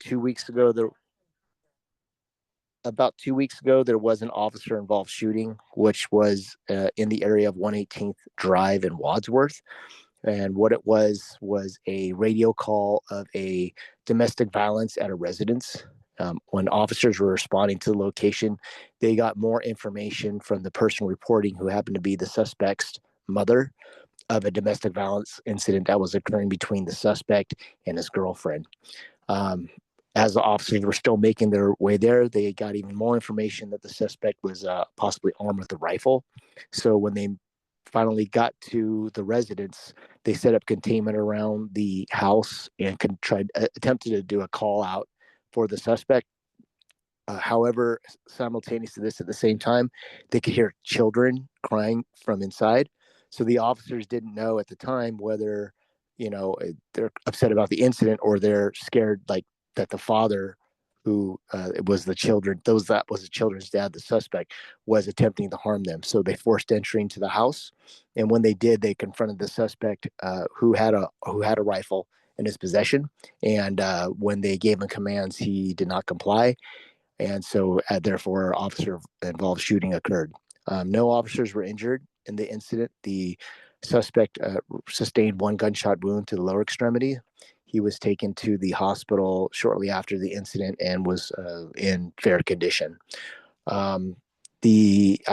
2 weeks ago, there was an officer involved shooting, which was in the area of 118th Drive in Wadsworth. And what it was a radio call of a domestic violence at a residence. When officers were responding to the location, they got more information from the person reporting, who happened to be the suspect's mother, of a domestic violence incident that was occurring between the suspect and his girlfriend. Um, as the officers were still making their way there, they got even more information that the suspect was possibly armed with a rifle. So when they finally got to the residence, they set up containment around the house and attempted to do a call out for the suspect. However, simultaneous to this, at the same time, they could hear children crying from inside. So the officers didn't know at the time whether, they're upset about the incident, or they're scared, like, that the father, who was the children's dad, the suspect, was attempting to harm them. So they forced entry into the house, and when they did, they confronted the suspect, who had a rifle in his possession. And when they gave him commands, he did not comply, and so therefore officer involved shooting occurred. No officers were injured in the incident. The suspect sustained one gunshot wound to the lower extremity. He was taken to the hospital shortly after the incident and was in fair condition. I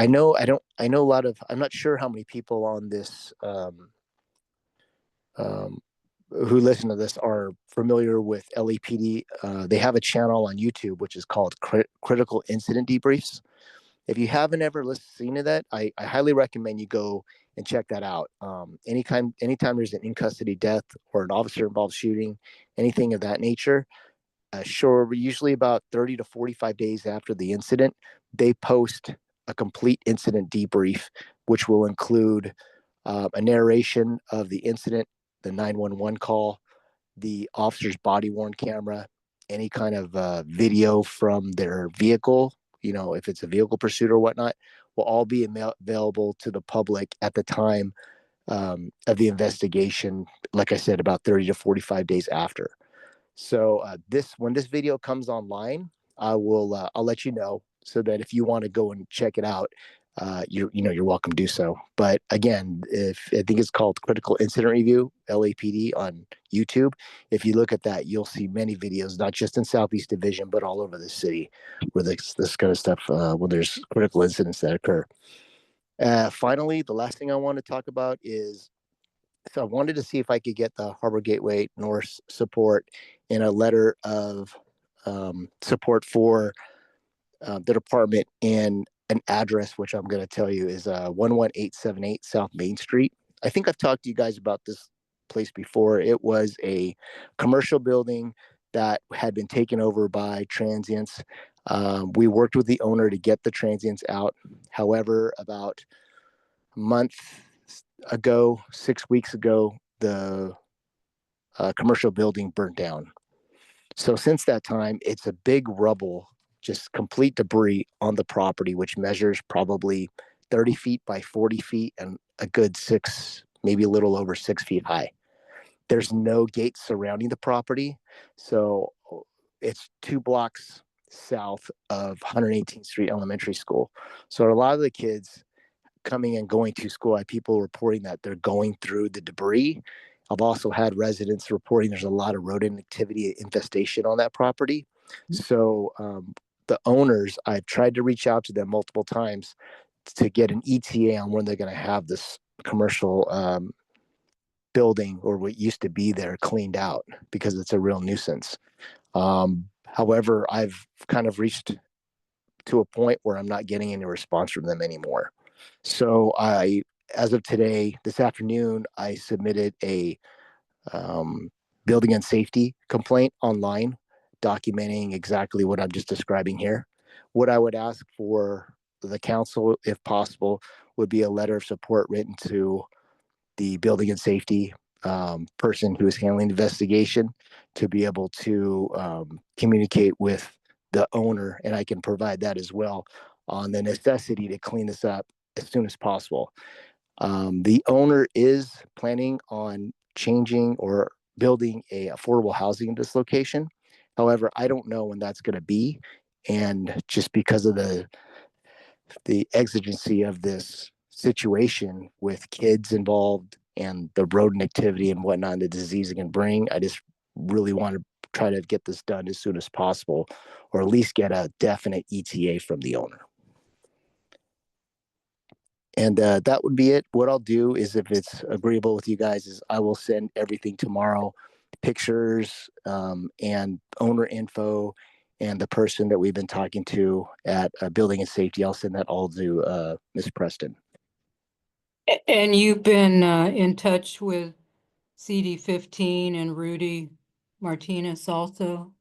know a lot of, I'm not sure how many people on this who listen to this are familiar with LAPD. They have a channel on YouTube which is called Critical Incident Debriefs. If you haven't ever seen that, I highly recommend you go and check that out. Anytime there's an in custody death or an officer involved shooting, anything of that nature, usually about 30 to 45 days after the incident, they post a complete incident debrief, which will include a narration of the incident, the 911 call, the officer's body worn camera, any kind of video from their vehicle, if it's a vehicle pursuit or whatnot, will all be available to the public at the time of the investigation. Like I said, about 30 to 45 days after. So when this video comes online, I'll let you know, so that if you want to go and check it out, you're welcome to do so. But again, if I think it's called Critical Incident Review, LAPD, on YouTube. If you look at that, you'll see many videos, not just in Southeast Division, but all over the city, where this kind of stuff, when there's critical incidents that occur. Finally, the last thing I want to talk about is, so I wanted to see if I could get the Harbor Gateway North support in a letter of support for the department in an address, which I'm going to tell you is 11878 South Main Street. I think I've talked to you guys about this place before. It was a commercial building that had been taken over by transients. We worked with the owner to get the transients out. However, about a month ago, 6 weeks ago, the commercial building burnt down. So since that time, it's a big rubble, just complete debris on the property, which measures probably 30 feet by 40 feet and a good maybe a little over 6 feet high. There's no gates surrounding the property. So it's 2 blocks south of 118th Street Elementary School. So a lot of the kids coming and going to school, I have people reporting that they're going through the debris. I've also had residents reporting there's a lot of rodent activity infestation on that property. So the owners, I've tried to reach out to them multiple times to get an ETA on when they're going to have this commercial building, or what used to be there, cleaned out, because it's a real nuisance. However, I've kind of reached to a point where I'm not getting any response from them anymore. So as of today, this afternoon, I submitted a building and safety complaint online, documenting exactly what I'm just describing here. What I would ask for the council, if possible, would be a letter of support written to the building and safety person who is handling the investigation, to be able to communicate with the owner, and I can provide that as well, on the necessity to clean this up as soon as possible. The owner is planning on changing or building a affordable housing in this location. However, I don't know when that's going to be, and just because of the exigency of this situation with kids involved and the rodent activity and whatnot, and the disease it can bring, I just really want to try to get this done as soon as possible, or at least get a definite ETA from the owner. And that would be it. What I'll do is, if it's agreeable with you guys, is I will send everything tomorrow, pictures and owner info, and the person that we've been talking to at Building and Safety. I'll send that all to Ms. Preston. And you've been in touch with CD15 and Rudy Martinez also?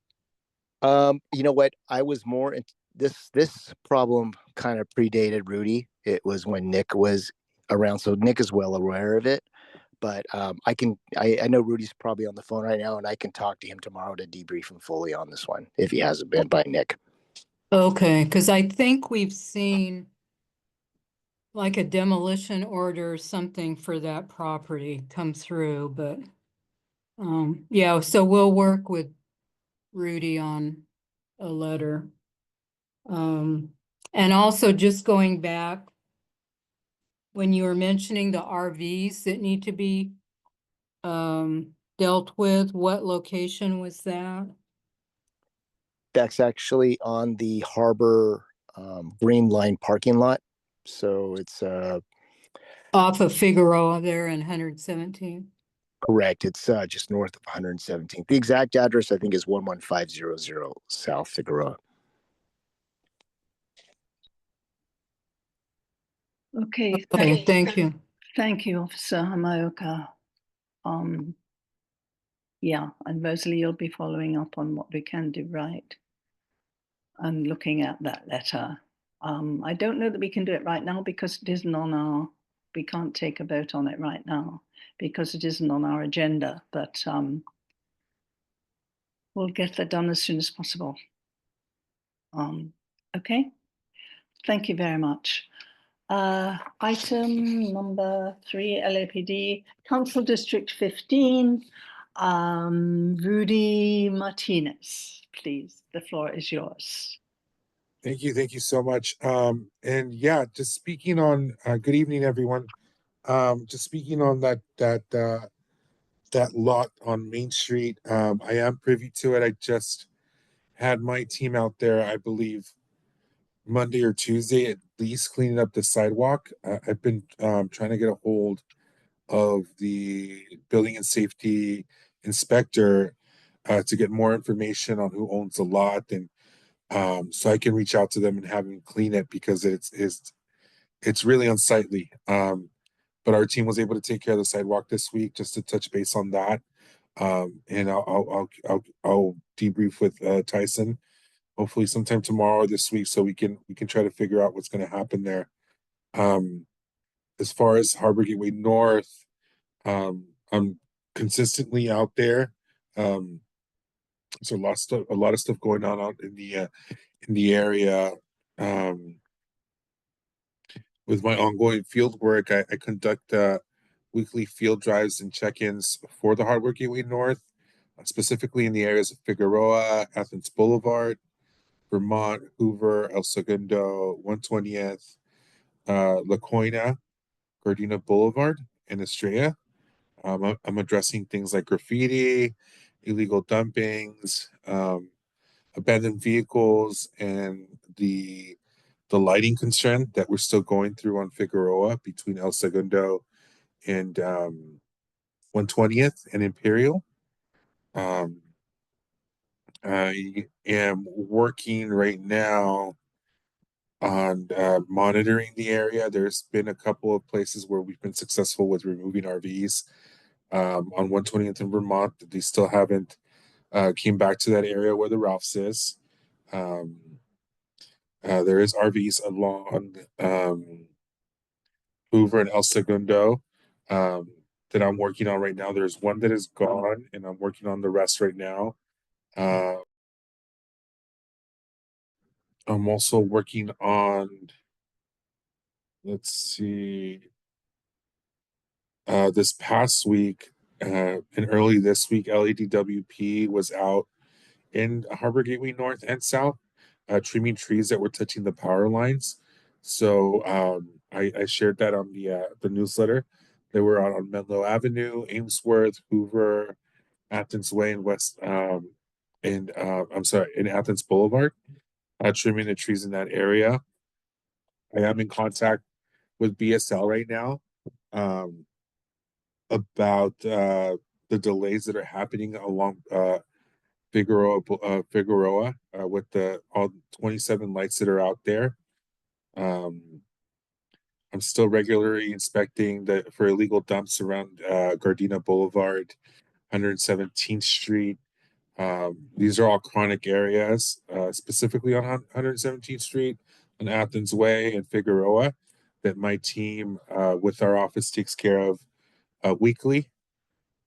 You know what? I was more this problem kind of predated Rudy. It was when Nick was around, so Nick is well aware of it. But I know Rudy's probably on the phone right now, and I can talk to him tomorrow to debrief him fully on this one if he hasn't been by Nick. Okay, because I think we've seen like a demolition order or something for that property come through, but yeah, so we'll work with Rudy on a letter. And also just going back, when you were mentioning the RVs that need to be dealt with, what location was that? That's actually on the Harbor Green Line parking lot. So it's Off of Figueroa there in 117. correct. It's just north of 117th. The exact address, I think, is 11500 South Figueroa. Okay, Thank you. Thank you, Officer Hamaoka. Yeah, and Mosley, you'll be following up on what we can do right and looking at that letter. I don't know that we can do it right now because it isn't on our, we can't take a vote on it right now because it isn't on our agenda, but we'll get that done as soon as possible. Okay, thank you very much. Item number 3, LAPD, Council District 15, Rudy Martinez, please, the floor is yours. Thank you so much. And yeah, just speaking on, good evening, everyone. Just speaking on that lot on Main Street, I am privy to it. I just had my team out there, I believe, Monday or Tuesday, at least cleaning up the sidewalk. I've been trying to get a hold of the building and safety inspector to get more information on who owns the lot, and so I can reach out to them and have them clean it because it's really unsightly. But our team was able to take care of the sidewalk this week, just to touch base on that. And I'll debrief with Tyson hopefully sometime tomorrow or this week, so we can try to figure out what's going to happen there. As far as Harbor Gateway North, I'm consistently out there. There's a lot of stuff going on out in the area. With my ongoing field work, I conduct weekly field drives and check-ins for the Harbor Gateway North, specifically in the areas of Figueroa, Athens Boulevard, Vermont, Hoover, El Segundo, 120th, La Coina, Gardena Boulevard, and Estrella. I'm addressing things like graffiti, illegal dumpings, abandoned vehicles, and the lighting concern that we're still going through on Figueroa between El Segundo and 120th and Imperial. I am working right now on monitoring the area. There's been a couple of places where we've been successful with removing RVs. On 120th in Vermont, they still haven't came back to that area where the Ralphs is. There is RVs along Hoover and El Segundo that I'm working on right now. There's one that is gone, and I'm working on the rest right now. I'm also working on, let's see, this past week and early this week, LADWP was out in Harbor Gateway North and South, trimming trees that were touching the power lines. So I shared that on the newsletter. They were on Menlo Avenue, Amesworth, Hoover, Athens Way, and West, I'm sorry, in Athens Boulevard, trimming the trees in that area. I am in contact with BSL right now um, about the delays that are happening along Figueroa with the all 27 lights that are out there. Um, I'm still regularly inspecting for illegal dumps around Gardena Boulevard, 117th Street. These are all chronic areas, specifically on 117th Street, on Athens Way, and Figueroa, that my team with our office takes care of weekly.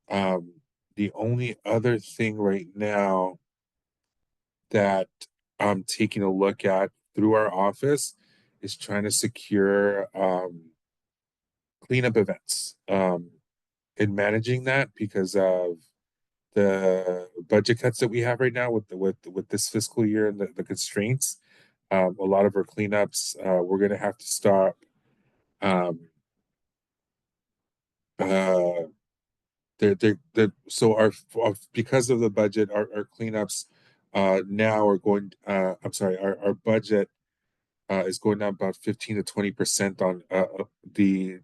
The only other thing right now that I'm taking a look at through our office is trying to secure cleanup events and managing that because of the budget cuts that we have right now with this fiscal year and the constraints. A lot of our cleanups we're going to have to stop. Um, uh, so our because of the budget, our cleanups now are going. I'm sorry, our budget is going down about 15 to 20% on the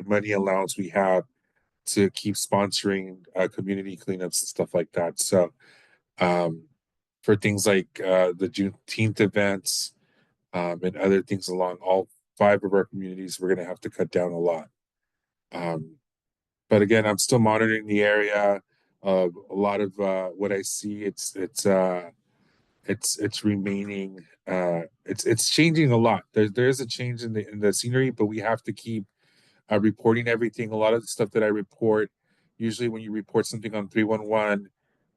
money allowance we have to keep sponsoring community cleanups and stuff like that. So for things like the Juneteenth events and other things along all 5 of our communities, we're going to have to cut down a lot. But again, I'm still monitoring the area. A lot of what I see, it's remaining. It's changing a lot. There's a change in the scenery, but we have to keep reporting everything. A lot of the stuff that I report, usually when you report something on 311,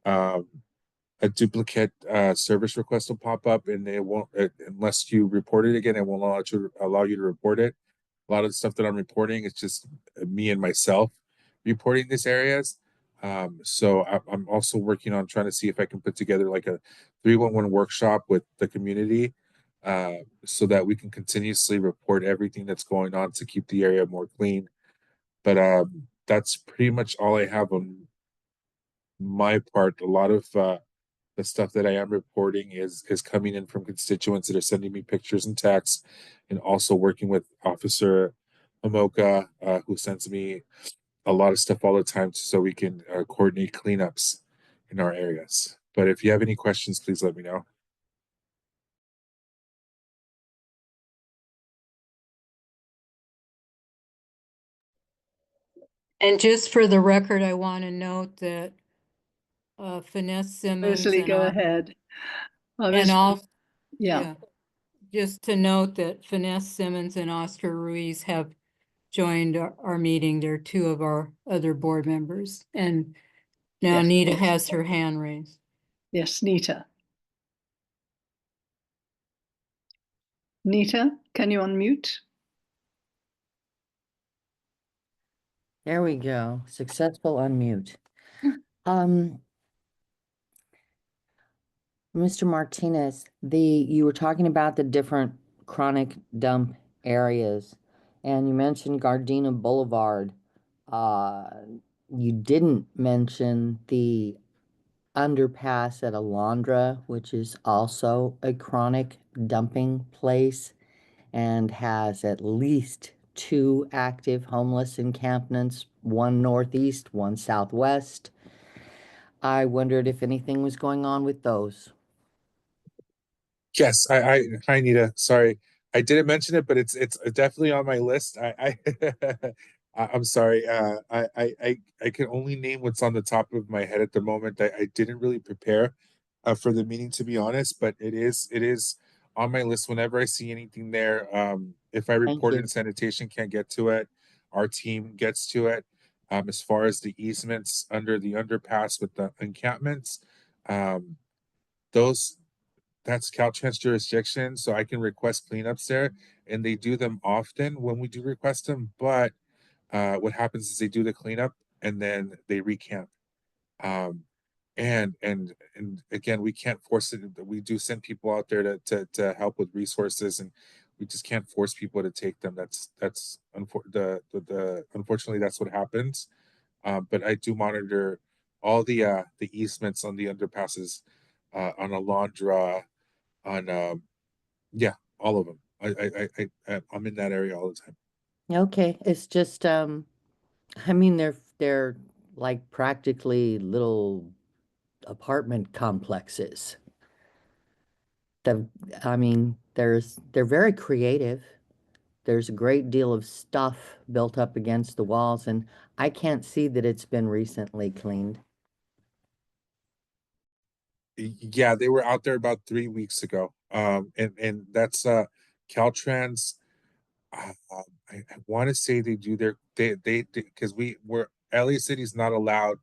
a duplicate service request will pop up, and it won't unless you report it again. It won't allow you to report it. A lot of the stuff that I'm reporting is just me and myself reporting these areas. So I'm also working on trying to see if I can put together like a 311 workshop with the community so that we can continuously report everything that's going on to keep the area more clean. But that's pretty much all I have on my part. A lot of the stuff that I am reporting is coming in from constituents that are sending me pictures and texts, and also working with Officer Amoka, who sends me a lot of stuff all the time so we can coordinate cleanups in our areas. But if you have any questions, please let me know. And just for the record, I want to note that Finesse Simmons Mosley, go ahead. and all, Yeah. just to note that Finesse Simmons and Oscar Ruiz have joined our meeting. They're 2 of our other board members. And now Yes. Nita has her hand raised. Yes, Nita. Nita, can you unmute? There we go. Successful unmute. Mr. Martinez, you were talking about the different chronic dump areas, and you mentioned Gardena Boulevard. You didn't mention the underpass at Alondra, which is also a chronic dumping place and has at least 2 active homeless encampments, one northeast, one southwest. I wondered if anything was going on with those. Yes, hi Nita. Sorry, I didn't mention it, but it's definitely on my list. I'm sorry. I can only name what's on the top of my head at the moment. I didn't really prepare for the meeting, to be honest, but it is on my list whenever I see anything there. If I report it, sanitation can't get to it, our team gets to it. As far as the easements under the underpass with the encampments, those that's Caltrans jurisdiction, so I can request cleanups there, and they do them often when we do request them. But what happens is they do the cleanup and then they recamp. and again, we can't force it. We do send people out there to help with resources, and we just can't force people to take them. Unfortunately, that's what happens. But I do monitor all the easements on the underpasses, on Alondra, on yeah, all of them. I'm in that area all the time. Okay, it's just I mean they're like practically little apartment complexes. The I mean they're very creative. There's a great deal of stuff built up against the walls, and I can't see that it's been recently cleaned. Yeah, they were out there about 3 weeks ago. And that's Caltrans. I want to say they do their they because we were LA City's not allowed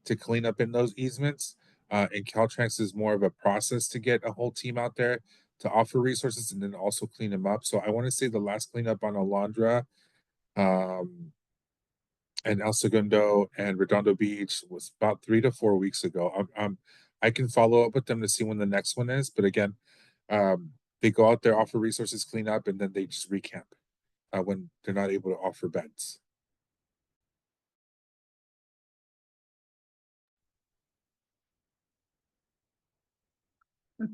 to clean up in those easements. And Caltrans is more of a process to get a whole team out there to offer resources and then also clean them up. So I want to say the last cleanup on Alondra, um, and El Segundo and Redondo Beach was about 3 to 4 weeks ago. I can follow up with them to see when the next one is, but again, they go out there, offer resources, clean up, and then they just recamp when they're not able to offer beds.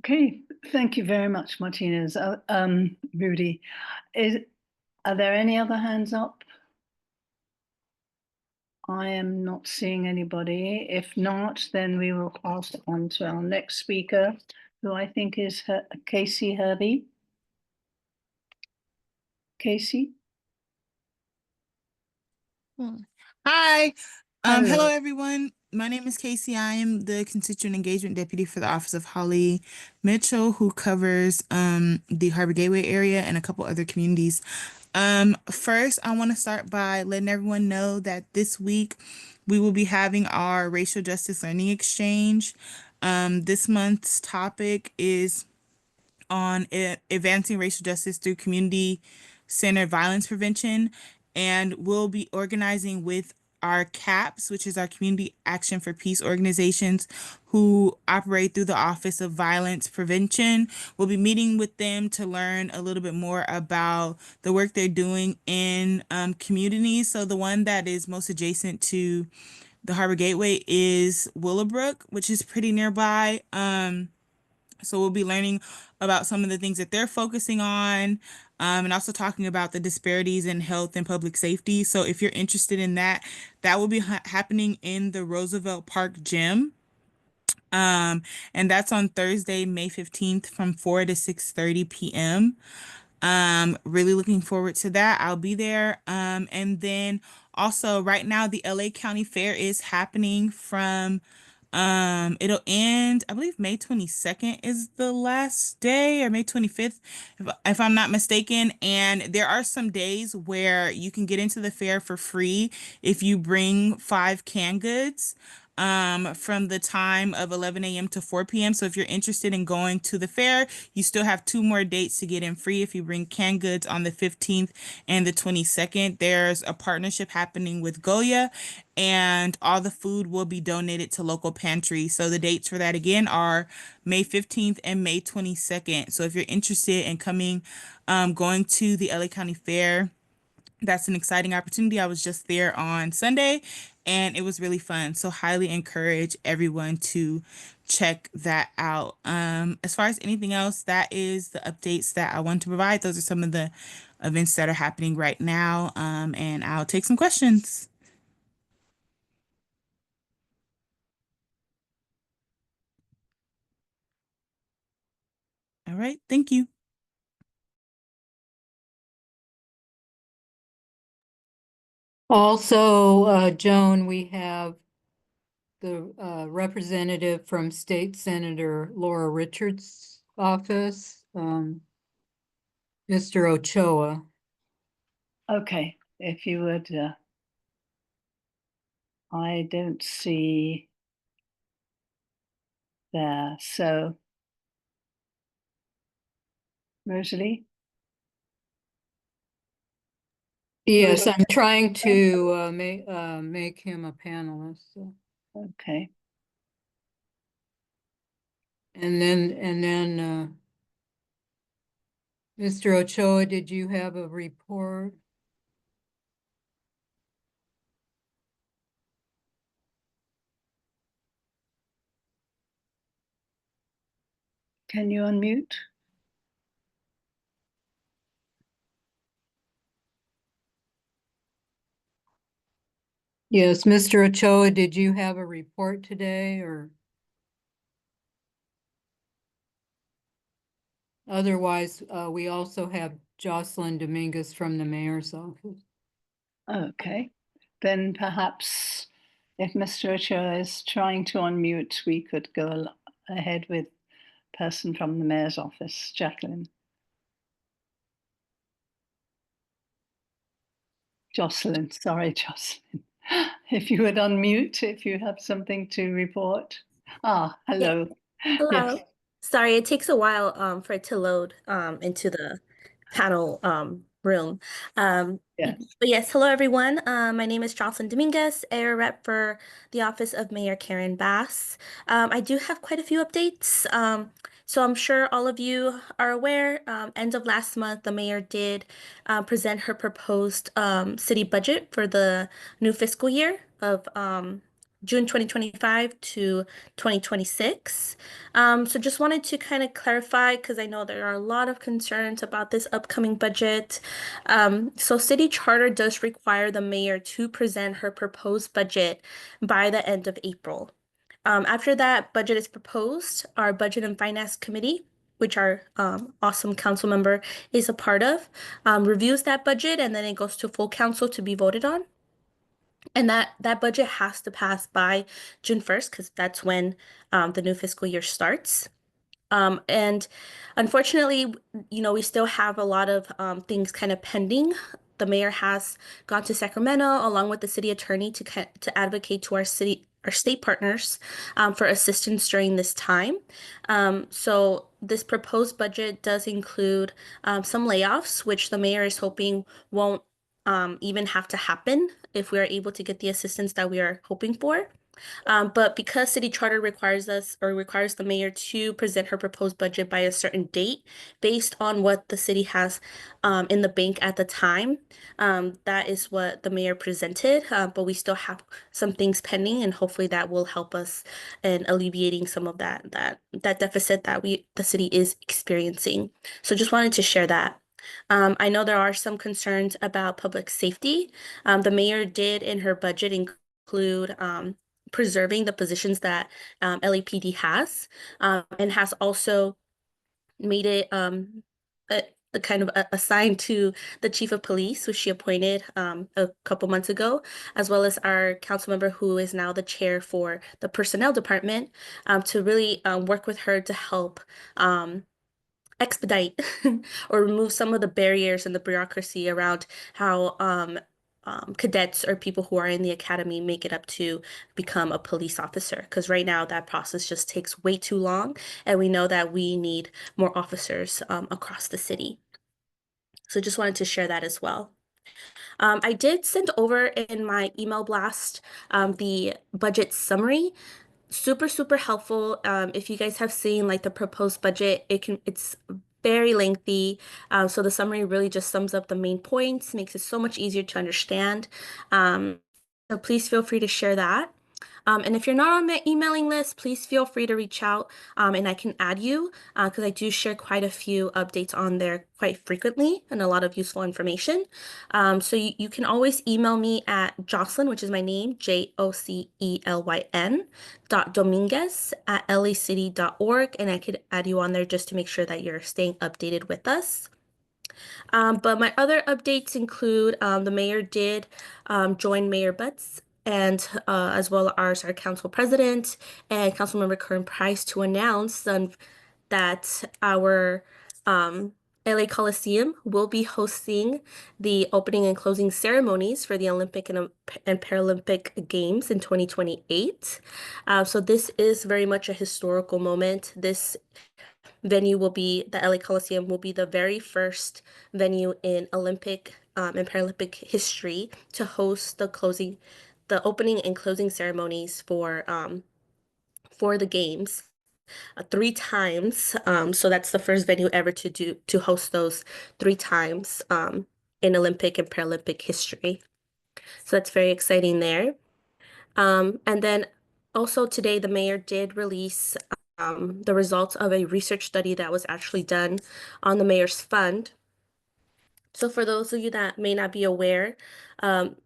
Okay, thank you very much, Martinez. Rudy, are there any other hands up? I am not seeing anybody. If not, then we will pass on to our next speaker, who I think is Casey Hervey. Casey? Hi. Hello, Hello. everyone. My name is Casey. I am the Constituent Engagement Deputy for the Office of Holly Mitchell, who covers the Harbor Gateway area and a couple other communities. First, I want to start by letting everyone know that this week we will be having our Racial Justice Learning Exchange. This month's topic is on advancing racial justice through community-centered violence prevention, and we'll be organizing with our CAPS, which is our Community Action for Peace organizations who operate through the Office of Violence Prevention. We'll be meeting with them to learn a little bit more about the work they're doing in communities. So the one that is most adjacent to the Harbor Gateway is Willowbrook, which is pretty nearby. So we'll be learning about some of the things that they're focusing on, and also talking about the disparities in health and public safety. So if you're interested in that, that will be happening in the Roosevelt Park Gym. And that's on Thursday, May 15th from 4 to 6:30 p.m. Really looking forward to that. I'll be there. And then also right now the LA County Fair is happening from it'll end, I believe May 22nd is the last day, or May 25th, if I'm not mistaken. And there are some days where you can get into the fair for free if you bring 5 canned goods from the time of 11 a.m. to 4 p.m. So if you're interested in going to the fair, you still have 2 more dates to get in free if you bring canned goods on the 15th and the 22nd. There's a partnership happening with Goya, and all the food will be donated to local pantries. So the dates for that again are May 15th and May 22nd. So if you're interested in coming, going to the LA County Fair, that's an exciting opportunity. I was just there on Sunday and it was really fun. So highly encourage everyone to check that out. As far as anything else, that is the updates that I want to provide. Those are some of the events that are happening right now. And I'll take some questions. All right, thank you. Also, Joan, we have the representative from State Senator Laura Richards' office, Mr. Ochoa. Okay, if you would, I don't see there. So, Rosalie? Yes, I'm trying to make him a panelist. So. Okay. And then, Mr. Ochoa, did you have a report? Can you unmute? Yes, Mr. Ochoa, did you have a report today or? Otherwise, we also have Jocelyn Dominguez from the mayor's office. Okay, then perhaps if Mr. Ochoa is trying to unmute, we could go ahead with person from the mayor's office, Jacqueline. Jocelyn, sorry, Jocelyn. If you would unmute, if you have something to report. Ah, hello. Hello. Yes, Sorry, it takes a while for it to load into the panel room. yes. But yes, hello everyone. My name is Jocelyn Dominguez, Air Rep for the Office of Mayor Karen Bass. I do have quite a few updates. So I'm sure all of you are aware, end of last month, the mayor did present her proposed city budget for the new fiscal year of June 2025 to 2026. So just wanted to kind of clarify because I know there are a lot of concerns about this upcoming budget. So city charter does require the mayor to present her proposed budget by the end of April. After that budget is proposed, our Budget and Finance Committee, which our awesome council member is a part of, reviews that budget and then it goes to full council to be voted on. And that budget has to pass by June 1st because that's when the new fiscal year starts. And unfortunately, we still have a lot of things kind of pending. The mayor has gone to Sacramento along with the city attorney to advocate to our state partners for assistance during this time. So this proposed budget does include some layoffs, which the mayor is hoping won't even have to happen if we are able to get the assistance that we are hoping for. But because city charter requires us or requires the mayor to present her proposed budget by a certain date based on what the city has in the bank at the time, that is what the mayor presented. But we still have some things pending, and hopefully that will help us in alleviating some of that deficit that the city is experiencing. So just wanted to share that. I know there are some concerns about public safety. The mayor did in her budget include preserving the positions that LAPD has and has also made it a kind of assigned to the chief of police, which she appointed a couple months ago, as well as our council member who is now the chair for the personnel department to really work with her to help expedite or remove some of the barriers and the bureaucracy around how cadets or people who are in the academy make it up to become a police officer. Because right now that process just takes way too long, and we know that we need more officers across the city. So just wanted to share that as well. I did send over in my email blast the budget summary. Super, super helpful. If you guys have seen like the proposed budget, it's very lengthy. So the summary really just sums up the main points, makes it so much easier to understand. So please feel free to share that. And if you're not on my emailing list, please feel free to reach out and I can add you because I do share quite a few updates on there quite frequently and a lot of useful information. So you can always email me at Jocelyn, which is my name, JOCELYN .Dominguez at lacity.org, and I could add you on there just to make sure that you're staying updated with us. But my other updates include the mayor did join Mayor Butts and as well as our council president and Councilmember Kern Price to announce that our LA Coliseum will be hosting the opening and closing ceremonies for the Olympic and Paralympic Games in 2028. So this is very much a historical moment. This venue will be the LA Coliseum will be the very first venue in Olympic and Paralympic history to host the opening and closing ceremonies for the games. three times. So that's the first venue ever to host those three times in Olympic and Paralympic history. So that's very exciting there. And then also today, the mayor did release the results of a research study that was actually done on the mayor's fund. So for those of you that may not be aware, um,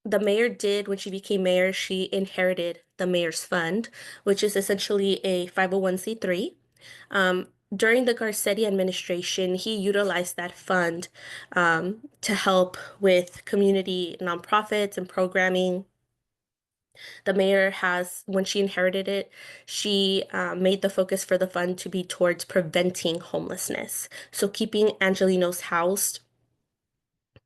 the mayor did, when she became mayor, she inherited the mayor's fund, which is essentially a 501(c)(3). During the Garcetti administration, he utilized that fund to help with community nonprofits and programming. The mayor has, when she inherited it, she made the focus for the fund to be towards preventing homelessness. So keeping Angelenos housed,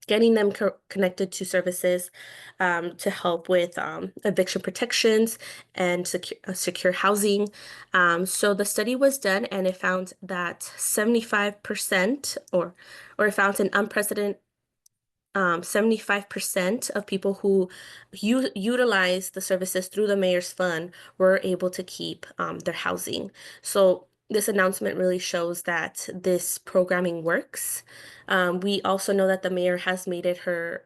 getting them connected to services to help with eviction protections and secure housing. So the study was done and it found that 75% or it found an unprecedented 75% of people who utilize the services through the mayor's fund were able to keep their housing. So this announcement really shows that this programming works. We also know that the mayor has made it her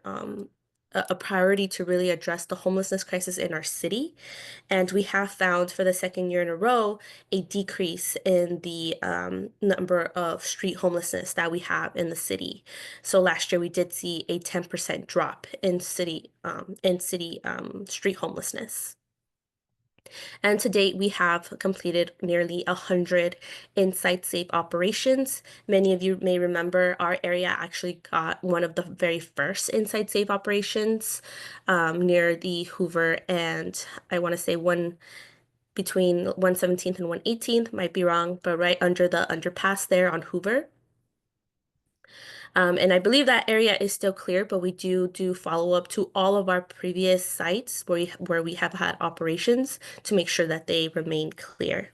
a priority to really address the homelessness crisis in our city. And we have found for the second year in a row a decrease in the number of street homelessness that we have in the city. So last year we did see a 10% drop in city street homelessness. And to date, we have completed nearly 100 Inside Safe operations. Many of you may remember our area actually got one of the very first Inside Safe operations near the Hoover and I want to say between 117th and 118th, might be wrong, but right under the underpass there on Hoover. And I believe that area is still clear, but we do follow up to all of our previous sites where we have had operations to make sure that they remain clear.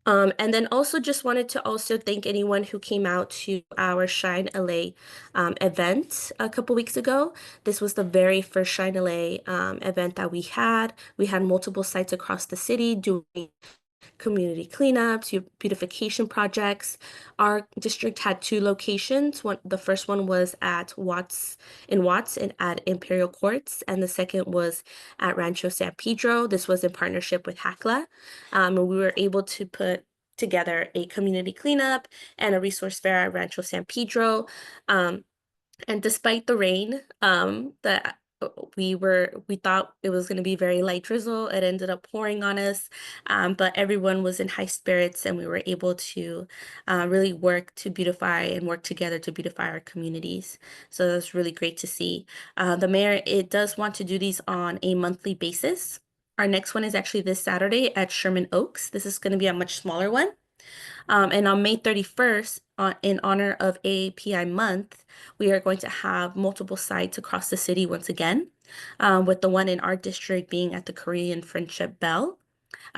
And then also just wanted to also thank anyone who came out to our Shine LA event a couple weeks ago. This was the very first Shine LA event that we had. We had multiple sites across the city doing community cleanups, beautification projects. Our district had two locations. The first one was at Watts and at Imperial Courts, and the second was at Rancho San Pedro. This was in partnership with HACLA. And we were able to put together a community cleanup and a resource fair at Rancho San Pedro. And despite the rain, that we thought it was going to be very light drizzle. It ended up pouring on us, but everyone was in high spirits, and we were able to really work together to beautify our communities. So that's really great to see. The mayor, it does want to do these on a monthly basis. Our next one is actually this Saturday at Sherman Oaks. This is going to be a much smaller one. And on May 31st, in honor of AAPI month, we are going to have multiple sites across the city once again, with the one in our district being at the Korean Friendship Bell.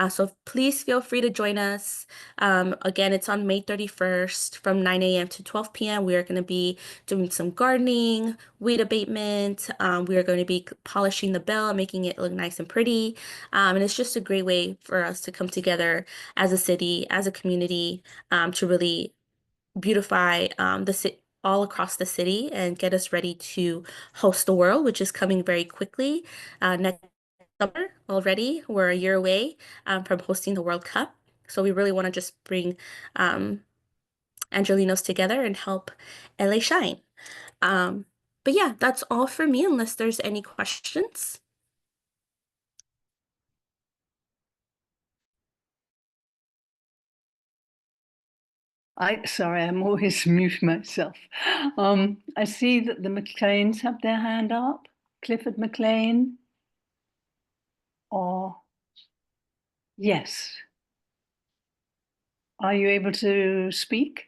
So please feel free to join us. Again, it's on May 31st from 9 a.m. to 12 p.m. We are going to be doing some gardening, weed abatement. We are going to be polishing the bell, making it look nice and pretty. And it's just a great way for us to come together as a city, as a community, to really beautify the city all across the city and get us ready to host the World, which is coming very quickly. Next summer already. We're a year away from hosting the World Cup. So we really want to just bring Angelenos together and help LA shine. But yeah, that's all for me, unless there's any questions. Sorry, I'm always mute myself. I see that the McLeans have their hand up. Clifford McLean. Or yes. Are you able to speak?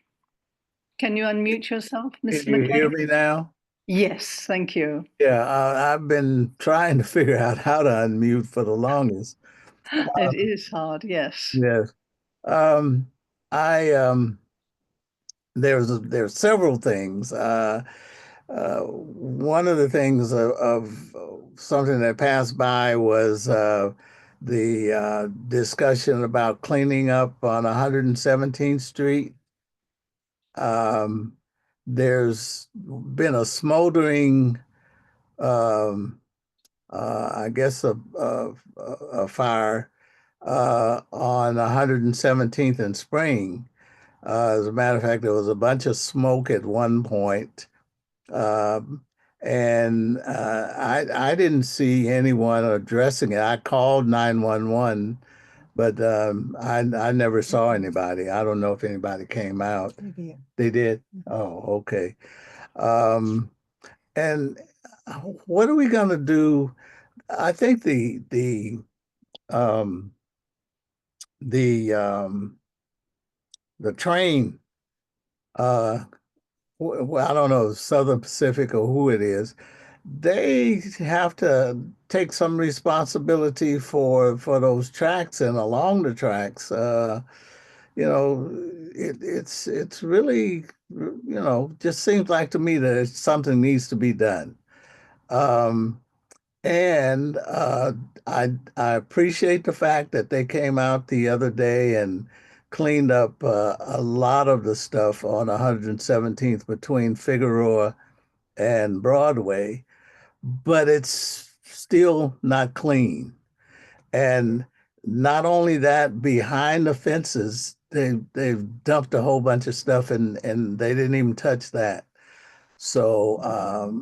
Can you unmute yourself, Mr. Can you hear McLean? me now? Yes, thank you. Yeah, I've been trying to figure out how to unmute for the longest. It is hard, yes. Yes. Um, I there's several things. One of the things of something that passed by was the discussion about cleaning up on 117th Street. There's been a smoldering, I guess, a fire on 117th and Spring. As a matter of fact, there was a bunch of smoke at one point. And I didn't see anyone addressing it. I called 911, but I never saw anybody. I don't know if anybody came out. They did? Oh, okay. And what are we going to do? I think um, the um, the train, well, I don't know, Southern Pacific or who it is, they have to take some responsibility for those tracks and along the tracks. You know, it's really, just seems like to me that something needs to be done. Um, and I appreciate the fact that they came out the other day and cleaned up a lot of the stuff on 117th between Figueroa and Broadway, but it's still not clean. And not only that, behind the fences, they've dumped a whole bunch of stuff and they didn't even touch that. So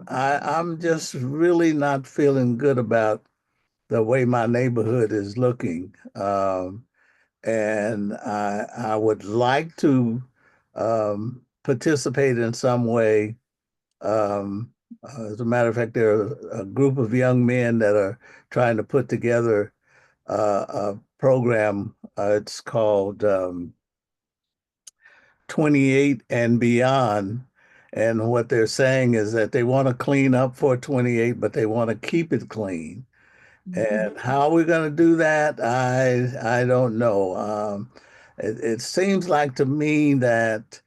I'm just really not feeling good about the way my neighborhood is looking. And I would like to participate in some way. Um, as a matter of fact, there are a group of young men that are trying to put together a program. It's called 28 and Beyond. And what they're saying is that they want to clean up for 28, but they want to keep it clean. And how we're going to do that, I don't know. It seems like to me that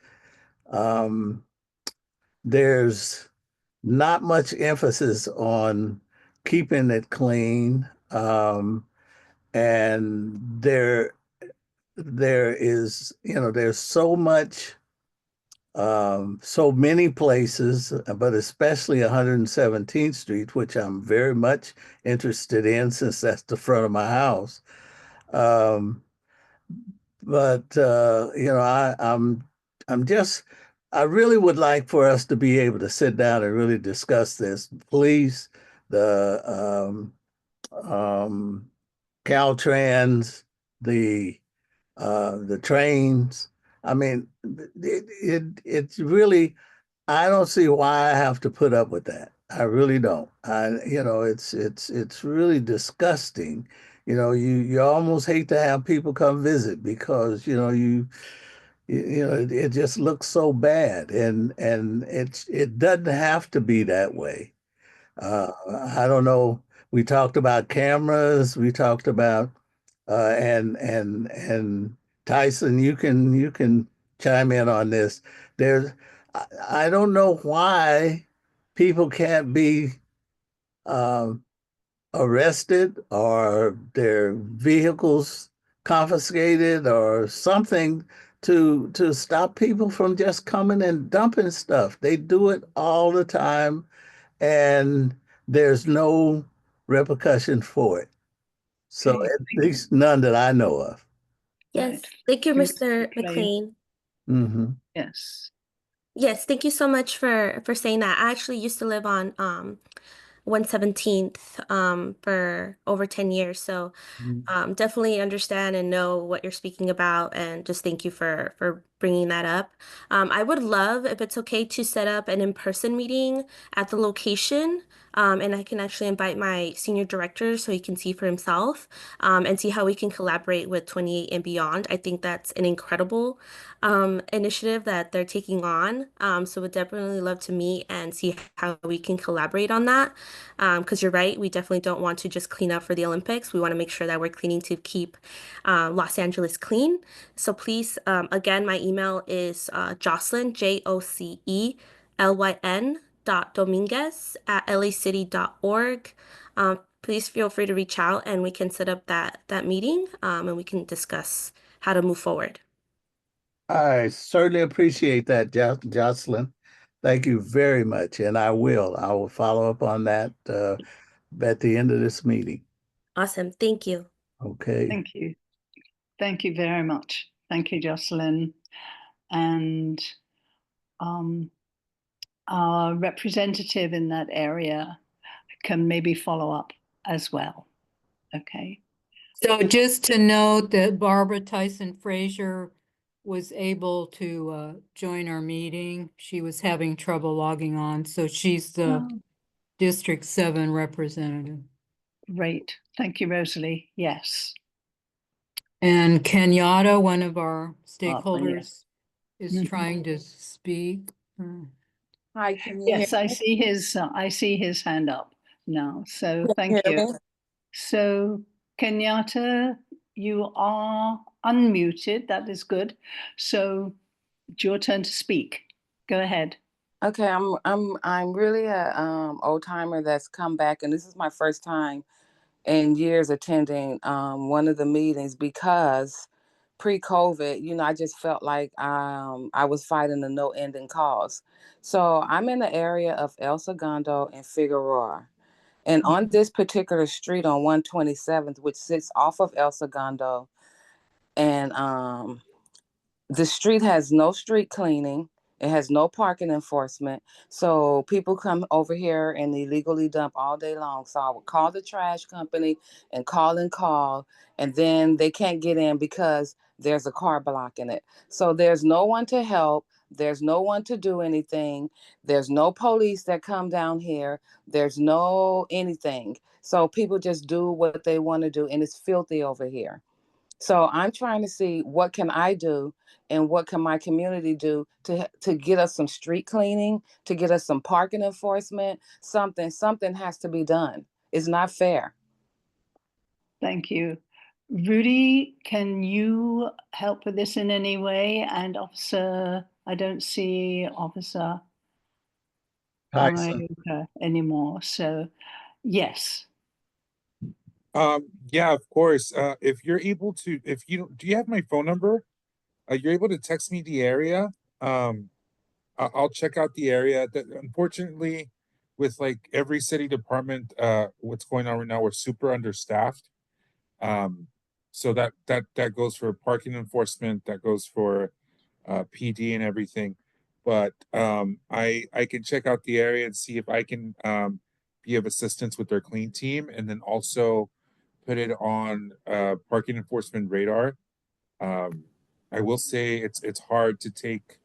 um, there's not much emphasis on keeping it clean, and there is, there's so much, so many places, but especially 117th Street, which I'm very much interested in since that's the front of my house. Um, but I'm just, I really would like for us to be able to sit down and really discuss this. Police, the Caltrans, the trains. I mean, it's really, I don't see why I have to put up with that. I really don't. It's really disgusting. You almost hate to have people come visit because, it just looks so bad, and it doesn't have to be that way. Uh, I don't know. We talked about cameras. We talked about and Tyson, you can chime in on this. There's I don't know why people can't be um, arrested or their vehicles confiscated or something to stop people from just coming and dumping stuff. They do it all the time, and there's no repercussion for it. So Okay, at least none that I know of. Yes. right. Thank you, Thank you, Mr. Mr. McLean. Hmm. Yes. Yes, thank you so much for saying that. I actually used to live on 117th for over 10 years. So definitely understand and know what you're speaking about, and just thank you for bringing that up. I would love, if it's okay, to set up an in-person meeting at the location, and I can actually invite my senior director so he can see for himself, and see how we can collaborate with 28 and Beyond. I think that's an incredible initiative that they're taking on. So would definitely love to meet and see how we can collaborate on that. Because you're right, we definitely don't want to just clean up for the Olympics. We want to make sure that we're cleaning to keep Los Angeles clean. So please, again, my email is Jocelyn, JOCELYN .Dominguez @lacity.org. please feel free to reach out and we can set up that meeting and we can discuss how to move forward. I certainly appreciate that, Jocelyn. Thank you very much, and I will follow up on that at the end of this meeting. Awesome. Thank you. Okay. Thank you. Thank you very much. Thank you, Jocelyn. And our representative in that area can maybe follow up as well. Okay. So just to note that Barbara Tyson Frazier was able to join our meeting. She was having trouble logging on, so she's the Oh, District 7 representative. great. Thank you, Rosalie. Yes. And Kenyatta, one of our Yes. stakeholders, is Mhm. trying to speak. Hi, can you Yes, hear I see his hand up now. So me? thank Hear you. me? So Kenyatta, you are unmuted. That is good. So it's your turn to speak. Go ahead. Okay, I'm really a old timer that's come back, and this is my first time in years attending one of the meetings because pre-COVID, I just felt like I was fighting a no-ending cause. So I'm in the area of El Segundo and Figueroa. And on this particular street on 127th, which sits off of El Segundo, and the street has no street cleaning. It has no parking enforcement. So people come over here and illegally dump all day long. So I would call the trash company and call, and then they can't get in because there's a car blocking it. So there's no one to help. There's no one to do anything. There's no police that come down here. There's no anything. So people just do what they want to do, and it's filthy over here. So I'm trying to see what can I do and what can my community do to get us some street cleaning, to get us some parking enforcement. Something has to be done. It's not fair. Thank you. Rudy, can you help with this in any way? And Officer, I don't see Officer Tyson. anymore. So yes. Yeah, of course. If you're able to, if you do, you have my phone number? You're able to text me the area. I'll check out the area. That unfortunately, with like every city department, what's going on right now, we're super understaffed. So that goes for parking enforcement, that goes for PD and everything. But I can check out the area and see if I can be of assistance with their clean team, and then also put it on parking enforcement radar. I will say it's hard to take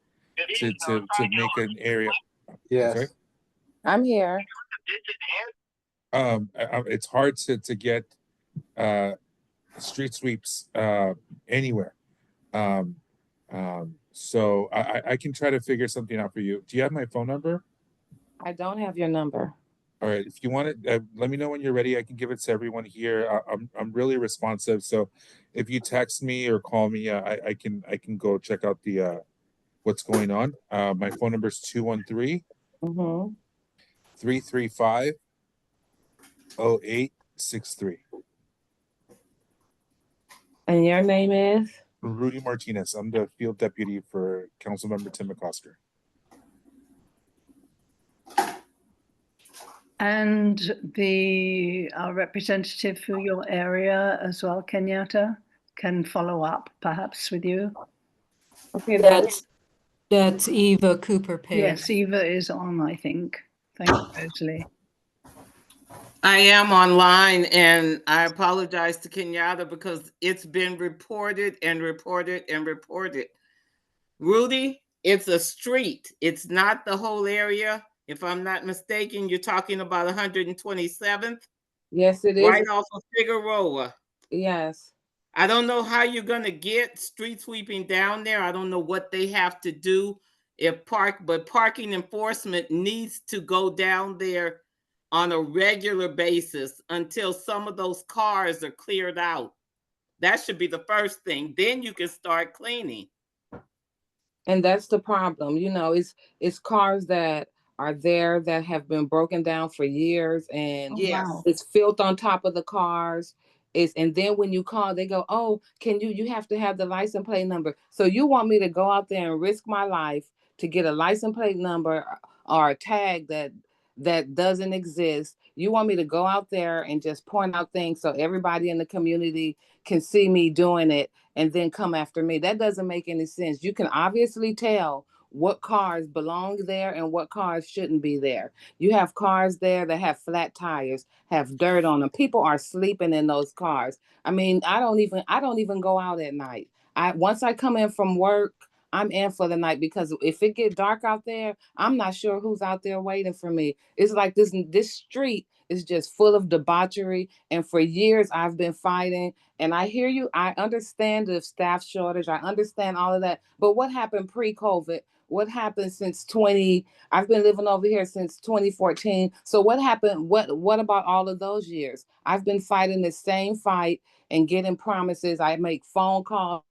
to make an area. Yes. Sorry. I'm here. It's hard to get street sweeps anywhere. So I can try to figure something out for you. Do you have my phone number? I don't have your number. All right. If you want it, let me know when you're ready. I can give it to everyone here. I'm really responsive. So if you text me or call me, I can go check out the what's going on. My phone number is 213 Mm-hmm. 335 0863. And your name is? Rudy Martinez. I'm the field deputy for Councilmember Tim McCosker. And the representative for your area as well, Kenyatta, can follow up perhaps with you. Okay, That's Eva Cooper Pace. Yes, Eva is on, I think. Thank you, Rosalie. I am online, and I apologize to Kenyatta because it's been reported and reported and reported. Rudy, it's a street. It's not the whole area. If I'm not mistaken, you're talking about 127th? Yes, it is. Right off of Figueroa. Yes. I don't know how you're going to get street sweeping down there. I don't know what they have to do but parking enforcement needs to go down there on a regular basis until some of those cars are cleared out. That should be the first thing. Then you can start cleaning. And that's the problem. It's cars that are there that have been broken down for years, and Oh, Yes. wow. it's filth on top of the cars. And then when you call, they go, "Oh, you have to have the license plate number." So you want me to go out there and risk my life to get a license plate number or a tag that doesn't exist? You want me to go out there and just point out things so everybody in the community can see me doing it and then come after me? That doesn't make any sense. You can obviously tell what cars belong there and what cars shouldn't be there. You have cars there that have flat tires, have dirt on them. People are sleeping in those cars. I mean, I don't even go out at night. Once I come in from work, I'm in for the night, because if it get dark out there, I'm not sure who's out there waiting for me. It's like this street is just full of debauchery, and for years I've been fighting. And I hear you. I understand the staff shortage. I understand all of that. But what happened pre-COVID? What happened since 20? I've been living over here since 2014. So what happened? What about all of those years? I've been fighting the same fight and getting promises. I make phone calls.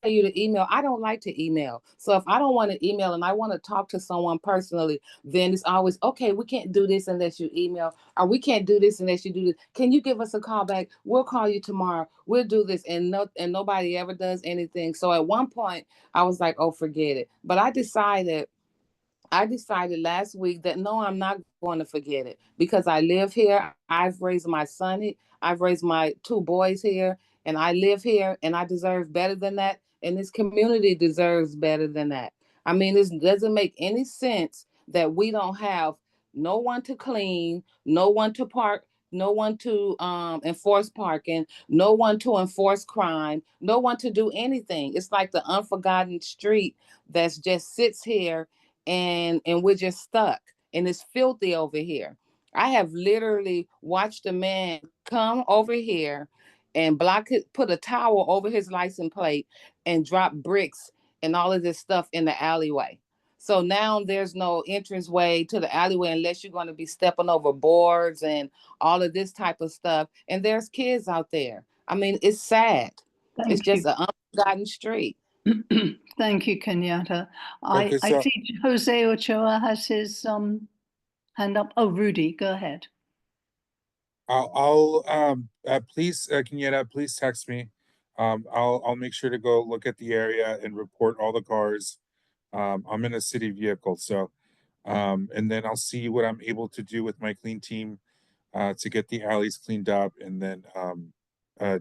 You to email. I don't like to email. So if I don't want to email and I want to talk to someone personally, then it's always, okay, we can't do this unless you email, or we can't do this unless you do this. Can you give us a call back? We'll call you tomorrow. We'll do this. And nobody ever does anything. So at one point I was like, oh, forget it. But I decided last week that no, I'm not going to forget it, because I live here. I've raised my son. I've raised my two boys here, and I live here, and I deserve better than that. And this community deserves better than that. I mean, this doesn't make any sense that we don't have no one to clean, no one to park, no one to enforce parking, no one to enforce crime, no one to do anything. It's like the unforgotten street that's just sits here, and we're just stuck, and it's filthy over here. I have literally watched a man come over here and put a towel over his license plate and drop bricks and all of this stuff in the alleyway. So now there's no entrance way to the alleyway unless you're going to be stepping over boards and all of this type of stuff. And there's kids out there. I mean, it's sad. It's Thank just you. an unforgotten street. Thank you, Kenyatta. Okay, I so see Jose Ochoa has his hand up. Oh, Rudy, go ahead. please, Kenyatta, please text me. I'll make sure to go look at the area and report all the cars. I'm in a city vehicle, so and then I'll see what I'm able to do with my clean team to get the alleys cleaned up, and then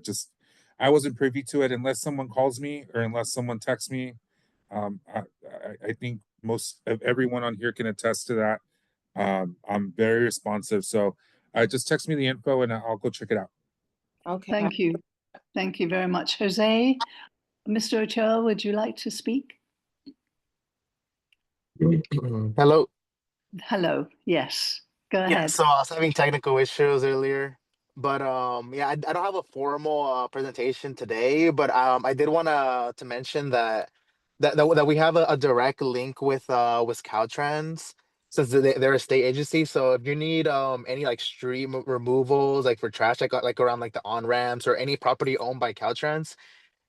just I wasn't privy to it unless someone calls me or unless someone texts me. I think most of everyone on here can attest to that. I'm very responsive, so just text me the info and I'll go check it out. Okay. Thank you. Thank you very much. Jose, Mr. Ochoa, would you like to speak? Hello. Hello. Yes. Go Yeah, ahead. so I was having technical issues earlier, but yeah, I don't have a formal presentation today, but I did want to mention that we have a direct link with Caltrans, since they're a state agency. So if you need any like street removals, like for trash, like around like the on ramps or any property owned by Caltrans,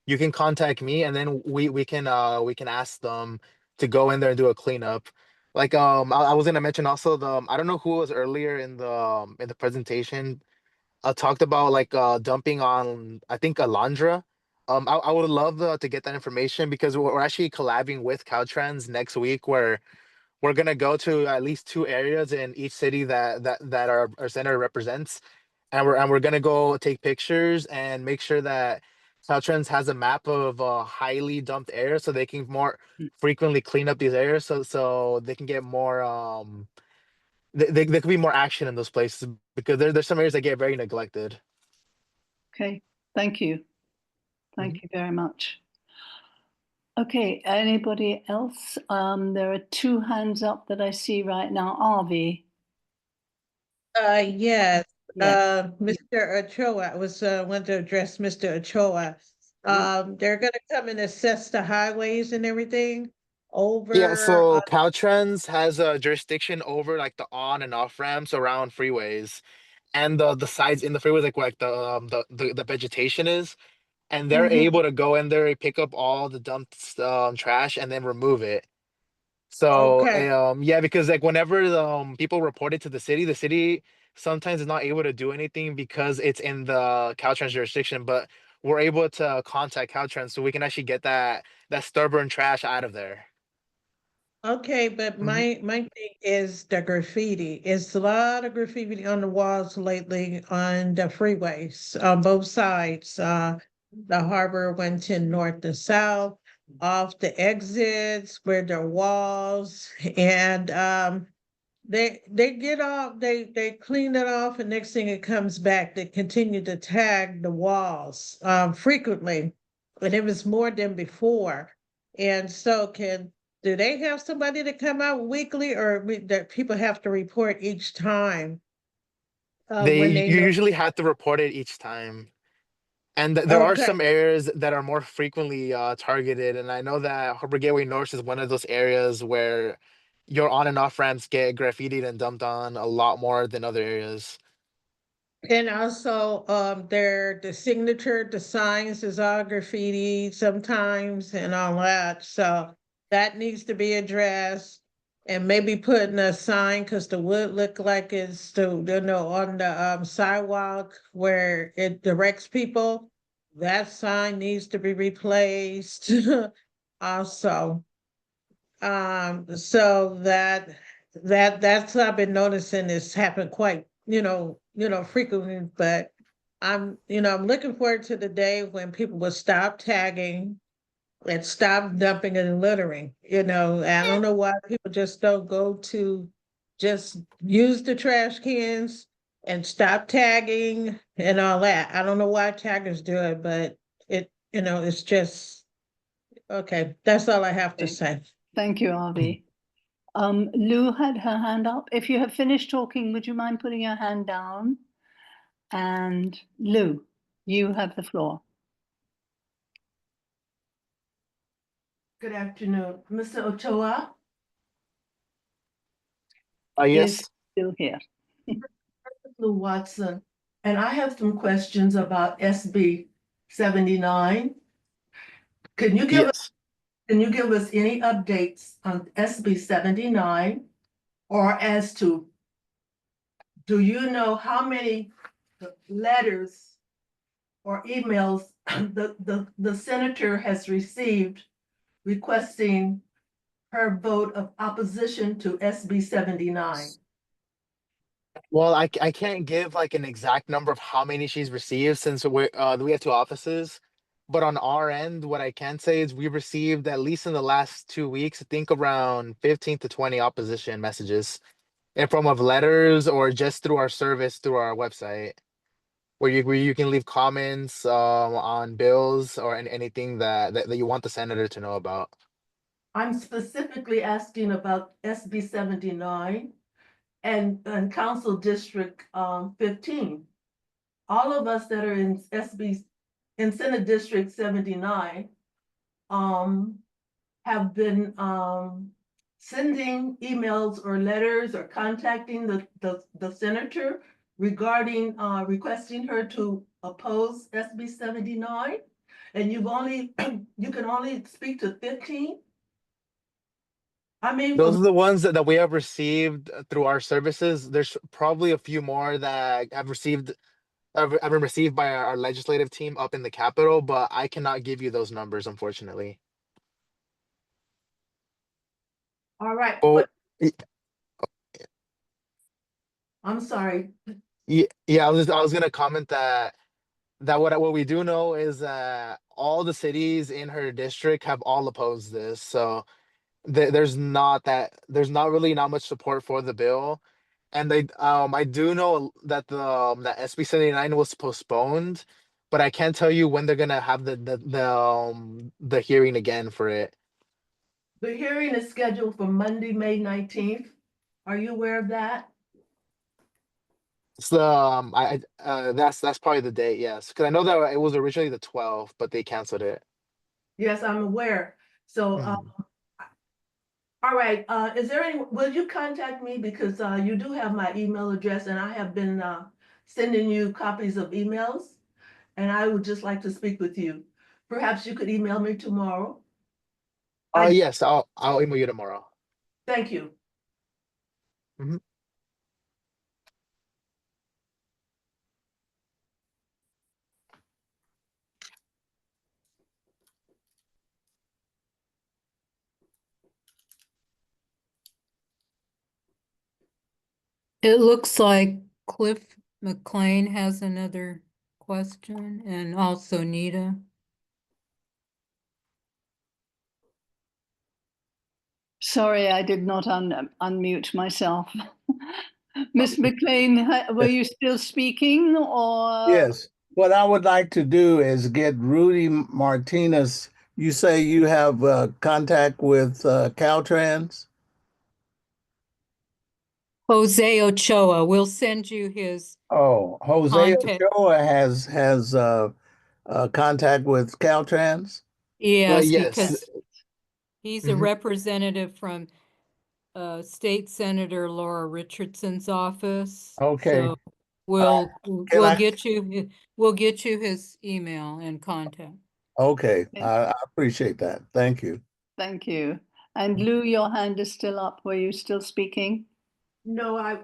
you can contact me, and then we can ask them to go in there and do a cleanup. Like I was gonna mention also I don't know who was earlier in the presentation talked about like dumping on, I think, Alondra. I would love to get that information, because we're actually collabing with Caltrans next week, where we're gonna go to at least two areas in each city that our center represents, and we're gonna go take pictures and make sure that Caltrans has a map of highly dumped areas, so they can more frequently clean up these areas, so they can get more there could be more action in those places, because there's some areas that get very neglected. Okay. Thank you. Thank you very much. Okay. Anybody else? There are two hands up that I see right now. Avi. Yes, Yeah. Mr. Ochoa, I was want to address Mr. Ochoa. They're gonna come and assess the highways and everything Yeah, over, so Caltrans has a jurisdiction over like the on and off ramps around freeways, and the sides in the freeways, like where like the vegetation is, and they're Mhm. able to go in there and pick up all the dumped trash and then remove it. So Okay. yeah, because like whenever people report it to the city sometimes is not able to do anything because it's in the Caltrans jurisdiction, but we're able to contact Caltrans so we can actually get that stubborn trash out of there. Okay, but Hmm. my thing is the graffiti. It's a lot of graffiti on the walls lately on the freeways on both sides. The harbor went to north and south, off the exits where there are walls, and they get off, they clean it off, and next thing it comes back, they continue to tag the walls frequently, and it was more than before. And so do they have somebody to come out weekly, or that people have to report each time They when they you know? usually have to report it each time. And there are Okay. some areas that are more frequently targeted, and I know that Harbor Gateway North is one of those areas where your on and off ramps get graffitied and dumped on a lot more than other areas. And also, the signature, the signs is all graffiti sometimes and all that, so that needs to be addressed. And maybe putting a sign, cause the wood look like it's on the sidewalk where it directs people. That sign needs to be replaced also. So that's what I've been noticing is happen quite, frequently, but I'm looking forward to the day when people will stop tagging and stop dumping and littering, I don't know why people just don't go to just use the trash cans and stop tagging and all that. I don't know why taggers do it, but it's just okay. That's all I have to Okay. say. Thank you, Avi. Lou had her hand up. If you have finished talking, would you mind putting your hand down? And Lou, you have the floor. Good afternoon. Mr. Ochoa is Yes. Still here. Lou Watson, and I have some questions about SB 79. Can you give us, Yes. can you give us any updates on SB 79? Or as to, do you know how many letters or emails the senator has received requesting her vote of opposition to SB 79? Well, I can't give like an exact number of how many she's received since we have two offices. But on our end, what I can say is we received at least in the last 2 weeks, I think around 15 to 20 opposition messages in form of letters or just through our service through our website, where you can leave comments on bills or anything that you want the senator to know about. I'm specifically asking about SB 79 and Council District 15. All of us that are in Senate District 79 um, have been sending emails or letters or contacting the senator regarding requesting her to oppose SB 79. And you can only speak to 15. I mean, Those are the ones that we have received through our services. There's probably a few more that have been received by our legislative team up in the Capitol, but I cannot give you those numbers, unfortunately. all right, Oh, but I'm sorry. yeah, I was gonna comment that what we do know is that all the cities in her district have all opposed this. So there's not really not much support for the bill. And I do know that that SB 79 was postponed, but I can't tell you when they're gonna have the hearing again for it. The hearing is scheduled for Monday, May 19th. Are you aware of that? So that's probably the date, yes, because I know that it was originally the 12th, but they canceled it. Yes, I'm aware. So, Mhm. all right, will you contact me? Because you do have my email address and I have been sending you copies of emails and I would just like to speak with you. Perhaps you could email me tomorrow. I Yes, I'll email you tomorrow. Thank you. Mhm. It looks like Cliff McLean has another question, and also Nita. Sorry, I did not unmute myself. Miss McLean, were you still speaking or? Yes. What I would like to do is get Rudy Martinez. You say you have contact with Caltrans? Jose Ochoa, we'll send you his Oh, Jose contact. Ochoa has contact with Caltrans? Yes, Yes. because he's a Mhm. representative from State Senator Laura Richardson's office. Okay. So we'll Can I? get you his email and contact. Okay. I appreciate that. Thank you. Thank you. And Lou, your hand is still up. Were you still speaking? No, I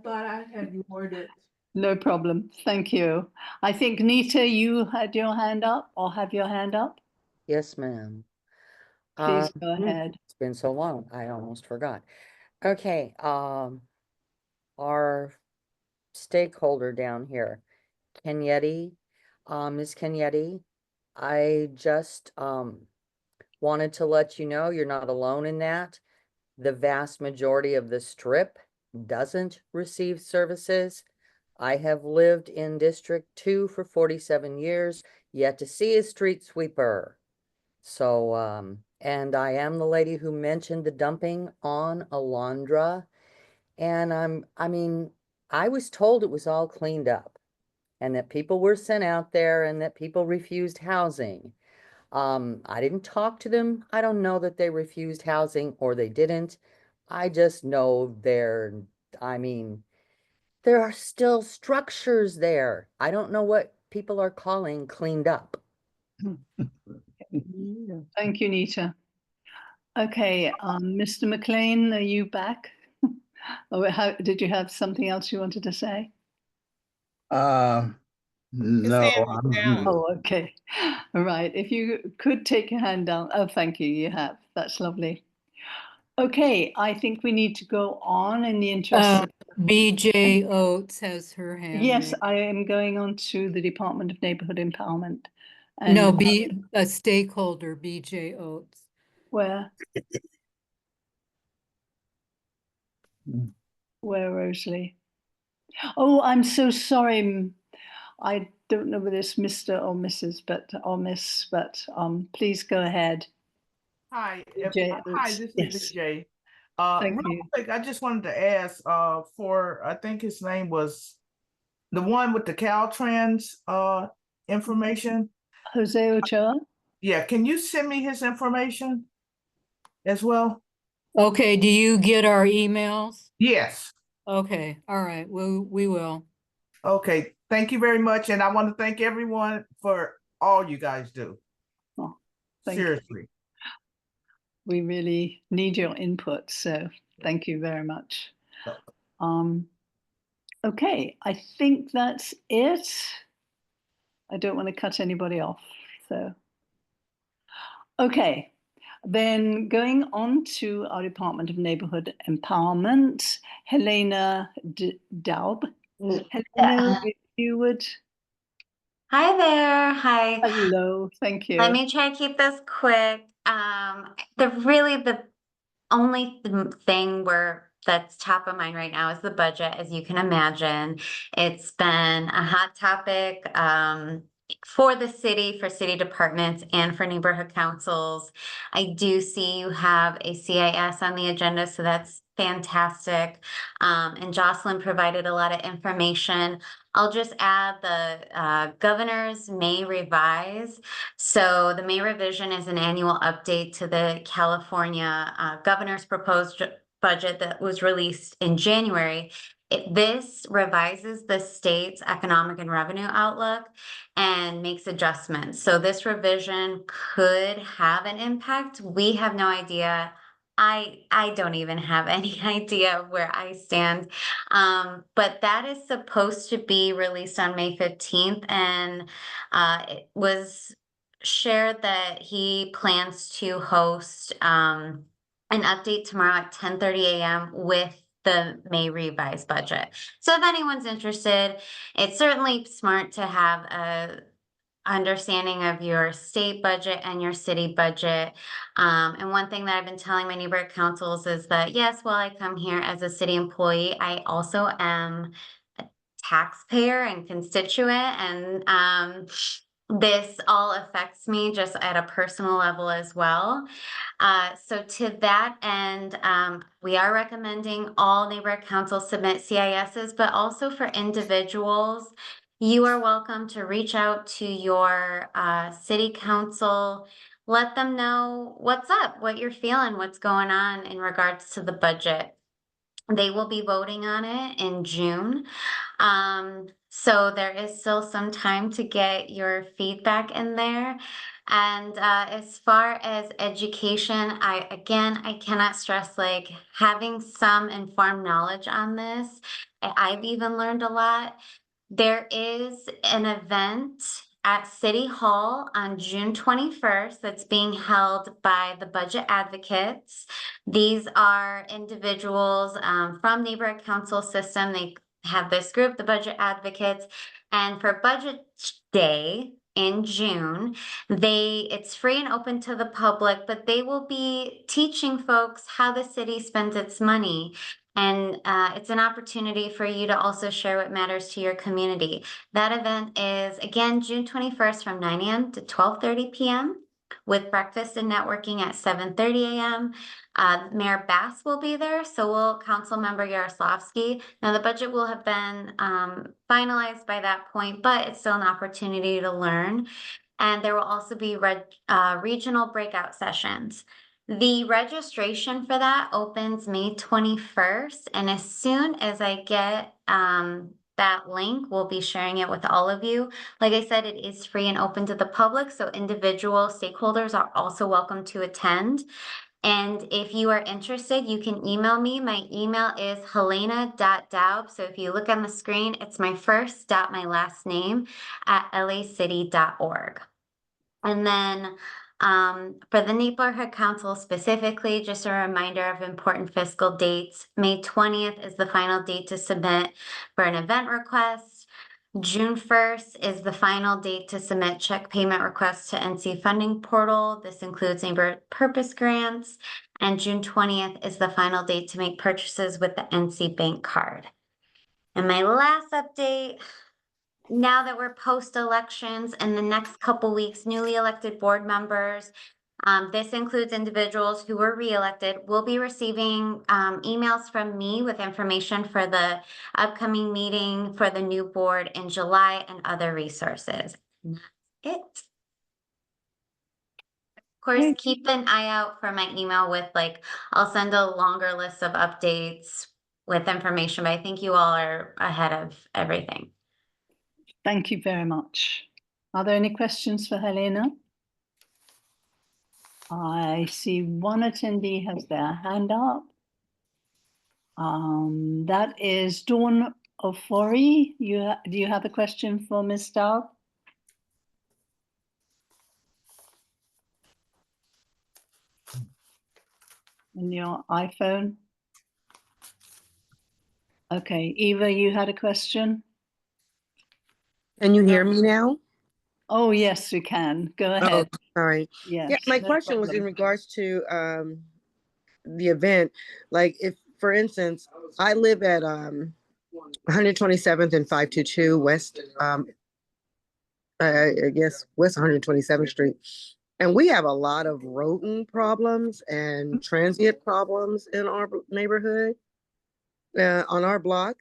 thought I had lowered it. No problem. Thank you. I think Nita, you had your hand up or have your hand up? Yes, ma'am. Please go ahead. It's been so long, I almost forgot. Okay, our stakeholder down here, Kenyeti, Ms. Kenyeti, I just wanted to let you know you're not alone in that. The vast majority of the strip doesn't receive services. I have lived in District 2 for 47 years, yet to see a street sweeper. So, and I am the lady who mentioned the dumping on Alondra. And I mean, I was told it was all cleaned up and that people were sent out there and that people refused housing. I didn't talk to them. I don't know that they refused housing or they didn't. I just know I mean, there are still structures there. I don't know what people are calling cleaned up. Thank you, Nita. Okay, Mr. McLean, are you back? Or did you have something else you wanted to say? His No, hand is down. Oh, okay. All right. If you could take your hand down. Oh, thank you. You have. That's lovely. Okay, I think we need to go on in the interest of. BJ Oates has her hand Yes, raised. I am going on to the Department of Neighborhood Empowerment. No, And a stakeholder, BJ Oates. where? Where, Rosalie? Oh, I'm so sorry. I don't know whether it's Mr. or Mrs. or Miss, but please go ahead. Hi, BJ hi, Oates. this is Yes, BJ. thank Real you. quick, I just wanted to ask for I think his name was the one with the Caltrans information. Jose Ochoa? Yeah, can you send me his information as well? Okay, do you get our emails? Yes. Okay, all right, we will. Okay, thank you very much. And I want to thank everyone for all you guys do. Oh, thank you. Seriously. We really need your input, so thank you very much. Okay, I think that's it. I don't want to cut anybody off, so. Okay, then going on to our Department of Neighborhood Empowerment, Helena Daub. Helena, if you would. Hi there. Hi. Hello, thank you. Let me try to keep this quick. The only thing that's top of mind right now is the budget, as you can imagine. It's been a hot topic for the city, for city departments, and for neighborhood councils. I do see you have a CIS on the agenda, so that's fantastic. And Jocelyn provided a lot of information. I'll just add the governor's May revise. So the May revision is an annual update to the California governor's proposed budget that was released in January. This revises the state's economic and revenue outlook and makes adjustments. So this revision could have an impact. We have no idea I don't even have any idea of where I stand. But that is supposed to be released on May 15th, and it was shared that he plans to host an update tomorrow at 10:30 a.m. with the May revised budget. So if anyone's interested, it's certainly smart to have a understanding of your state budget and your city budget. And one thing that I've been telling my neighborhood councils is that, yes, while I come here as a city employee, I also am a taxpayer and constituent. And this all affects me just at a personal level as well. So to that end, we are recommending all neighborhood councils submit CISs, but also for individuals, you are welcome to reach out to your city council, let them know what's up, what you're feeling, what's going on in regards to the budget. They will be voting on it in June. So there is still some time to get your feedback in there. And as far as education, I cannot stress like having some informed knowledge on this. I've even learned a lot. There is an event at City Hall on June 21st that's being held by the Budget Advocates. These are individuals from neighborhood council system. They have this group, the Budget Advocates, and for Budget Day in June, it's free and open to the public, but they will be teaching folks how the city spends its money. And it's an opportunity for you to also share what matters to your community. That event is, again, June 21st from 9 a.m. to 12:30 p.m. with breakfast and networking at 7:30 a.m. Mayor Bass will be there, so will Councilmember Yaroslavsky. Now, the budget will have been finalized by that point, but it's still an opportunity to learn. And there will also be regional breakout sessions. The registration for that opens May 21st, and as soon as I get that link, we'll be sharing it with all of you. Like I said, it is free and open to the public, so individual stakeholders are also welcome to attend. And if you are interested, you can email me. My email is helena.daub. So if you look on the screen, it's my first dot my last name at lacity.org. And then for the neighborhood council specifically, just a reminder of important fiscal dates. May 20th is the final date to submit for an event request. June 1st is the final date to submit check payment requests to NC funding portal. This includes neighborhood purpose grants. And June 20th is the final date to make purchases with the NC bank card. And my last update, now that we're post-elections, in the next couple weeks, newly elected board members, this includes individuals who were reelected, will be receiving emails from me with information for the upcoming meeting for the new board in July and other resources. And that's it. Of course, keep an eye out for my email with I'll send a longer list of updates with information, but I think you all are ahead of everything. Thank you very much. Are there any questions for Helena? I see one attendee has their hand up. That is Dawn Ofori. Do you have a question for Ms. Daub? On your iPhone? Okay, Eva, you had a question? Can you hear me now? Oh, yes, we can. Go ahead. Oh, sorry. Yes, Yeah, my no question was in problem. regards to the event. Like if, for instance, I live at 127th and 522 West, I guess West 127th Street. And we have a lot of rodent problems and transient problems in our neighborhood, on our block,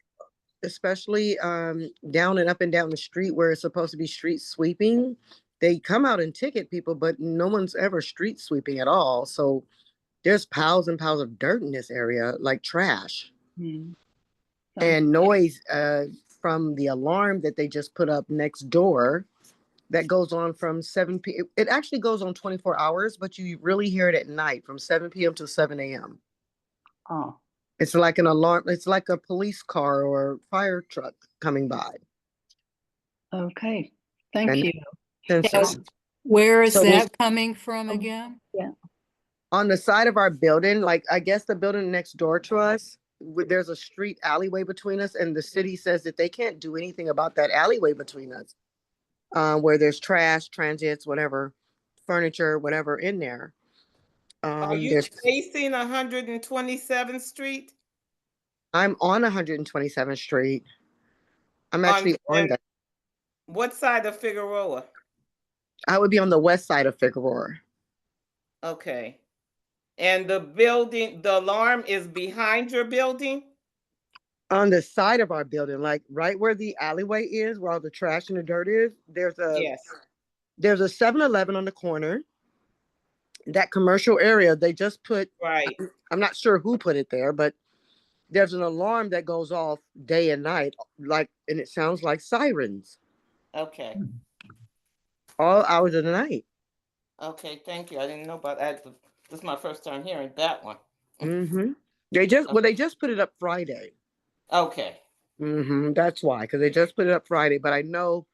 especially down and up and down the street where it's supposed to be street sweeping. They come out and ticket people, but no one's ever street sweeping at all. So there's piles and piles of dirt in this area, like trash. And noise from the alarm that they just put up next door that goes on from 7 p.m. It actually goes on 24 hours, but you really hear it at night from 7 p.m. to 7 a.m. Oh, It's like an alarm. It's like a police car or fire truck coming by. okay. Thank And you. sensors. Where is So there's that coming from again? Yeah. on the side of our building, like I guess the building next door to us, there's a street alleyway between us, and the city says that they can't do anything about that alleyway between us, where there's trash, transits, whatever, furniture, whatever in there. Are you There's facing 127th Street? I'm on 127th Street. I'm On actually on and that. what side of Figueroa? I would be on the west side of Figueroa. Okay. And the building, the alarm is behind your building? On the side of our building, like right where the alleyway is, where all the trash and the dirt is, Yes. there's a 7-Eleven on the corner. That commercial area, they just put, Right. I'm not sure who put it there, but there's an alarm that goes off day and night, like, and it sounds like sirens Okay. all hours of the night. Okay, thank you. I didn't know about that. This is my first time hearing that one. Mm-hmm. They just put it up Friday. Okay. Mm-hmm. That's why, because they just put it up Friday. But I know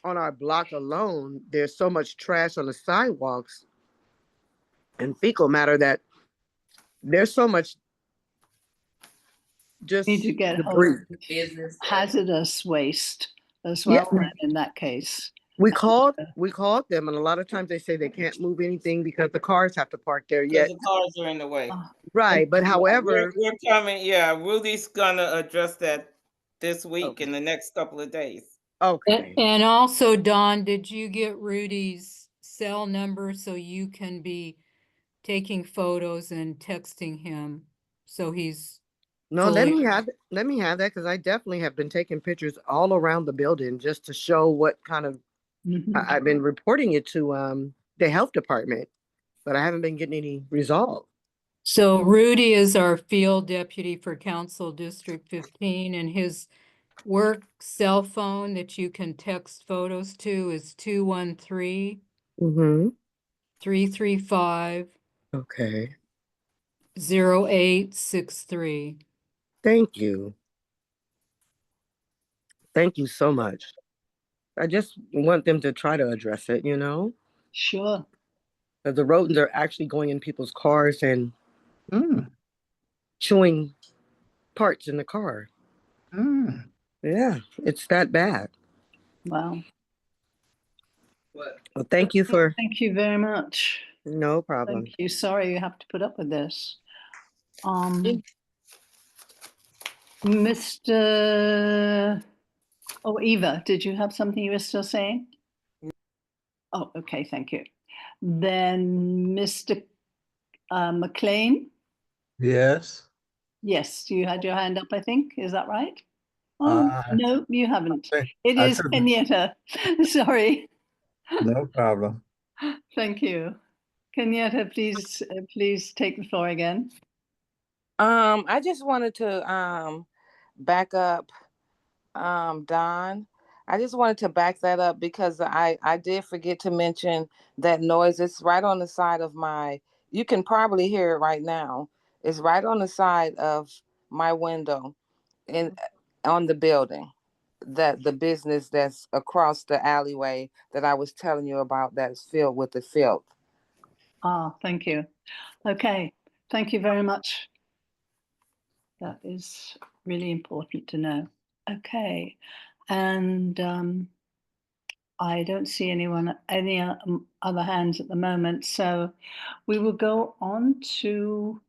on our block alone, there's so much trash on the sidewalks and fecal matter that there's so much just Need to get hold debris. of hazardous waste as Yeah. well, then, in that case. We called them, and a lot of times they say they can't move anything because the cars have to park there Because yet. the cars are in the way. Right, but however, We're coming, yeah, Rudy's gonna address that this week in the next couple of days. okay. And also, Don, did you get Rudy's cell number so you can be taking photos and texting him? So he's No, let me have that because I definitely have been taking pictures all around the building just to show what kind of I've been reporting it to the health department, but I haven't been getting any resolve. So Rudy is our field deputy for Council District 15, and his work cell phone that you can text photos to is 213 Mm-hmm. 335 Okay. 0863. Thank you. Thank you so much. I just want them to try to address it, you know? Sure. Because the rodents are actually going in people's cars and Mm, chewing parts in the car. mm. Yeah, it's that bad. Wow. Well, thank you for Thank you very much. no problem. Thank you. Sorry you have to put up with this. Mr. Oh, Eva, did you have something you were still saying? Oh, okay, thank you. Then Mr. McLean? Yes. Yes, you had your hand up, I think. Is that right? Oh, Uh, no, you haven't. think It I is couldn't- Kenyatta. Sorry. No problem. Thank you. Kenyatta, please take the floor again. I just wanted to back up Don. I just wanted to back that up because I did forget to mention that noise. It's right on the side of you can probably hear it right now. It's right on the side of my window in on the building, that the business that's across the alleyway that I was telling you about that's filled with the filth. Thank you. Okay, thank you very much. That is really important to know. Okay, and I don't see any other hands at the moment, so we will go on to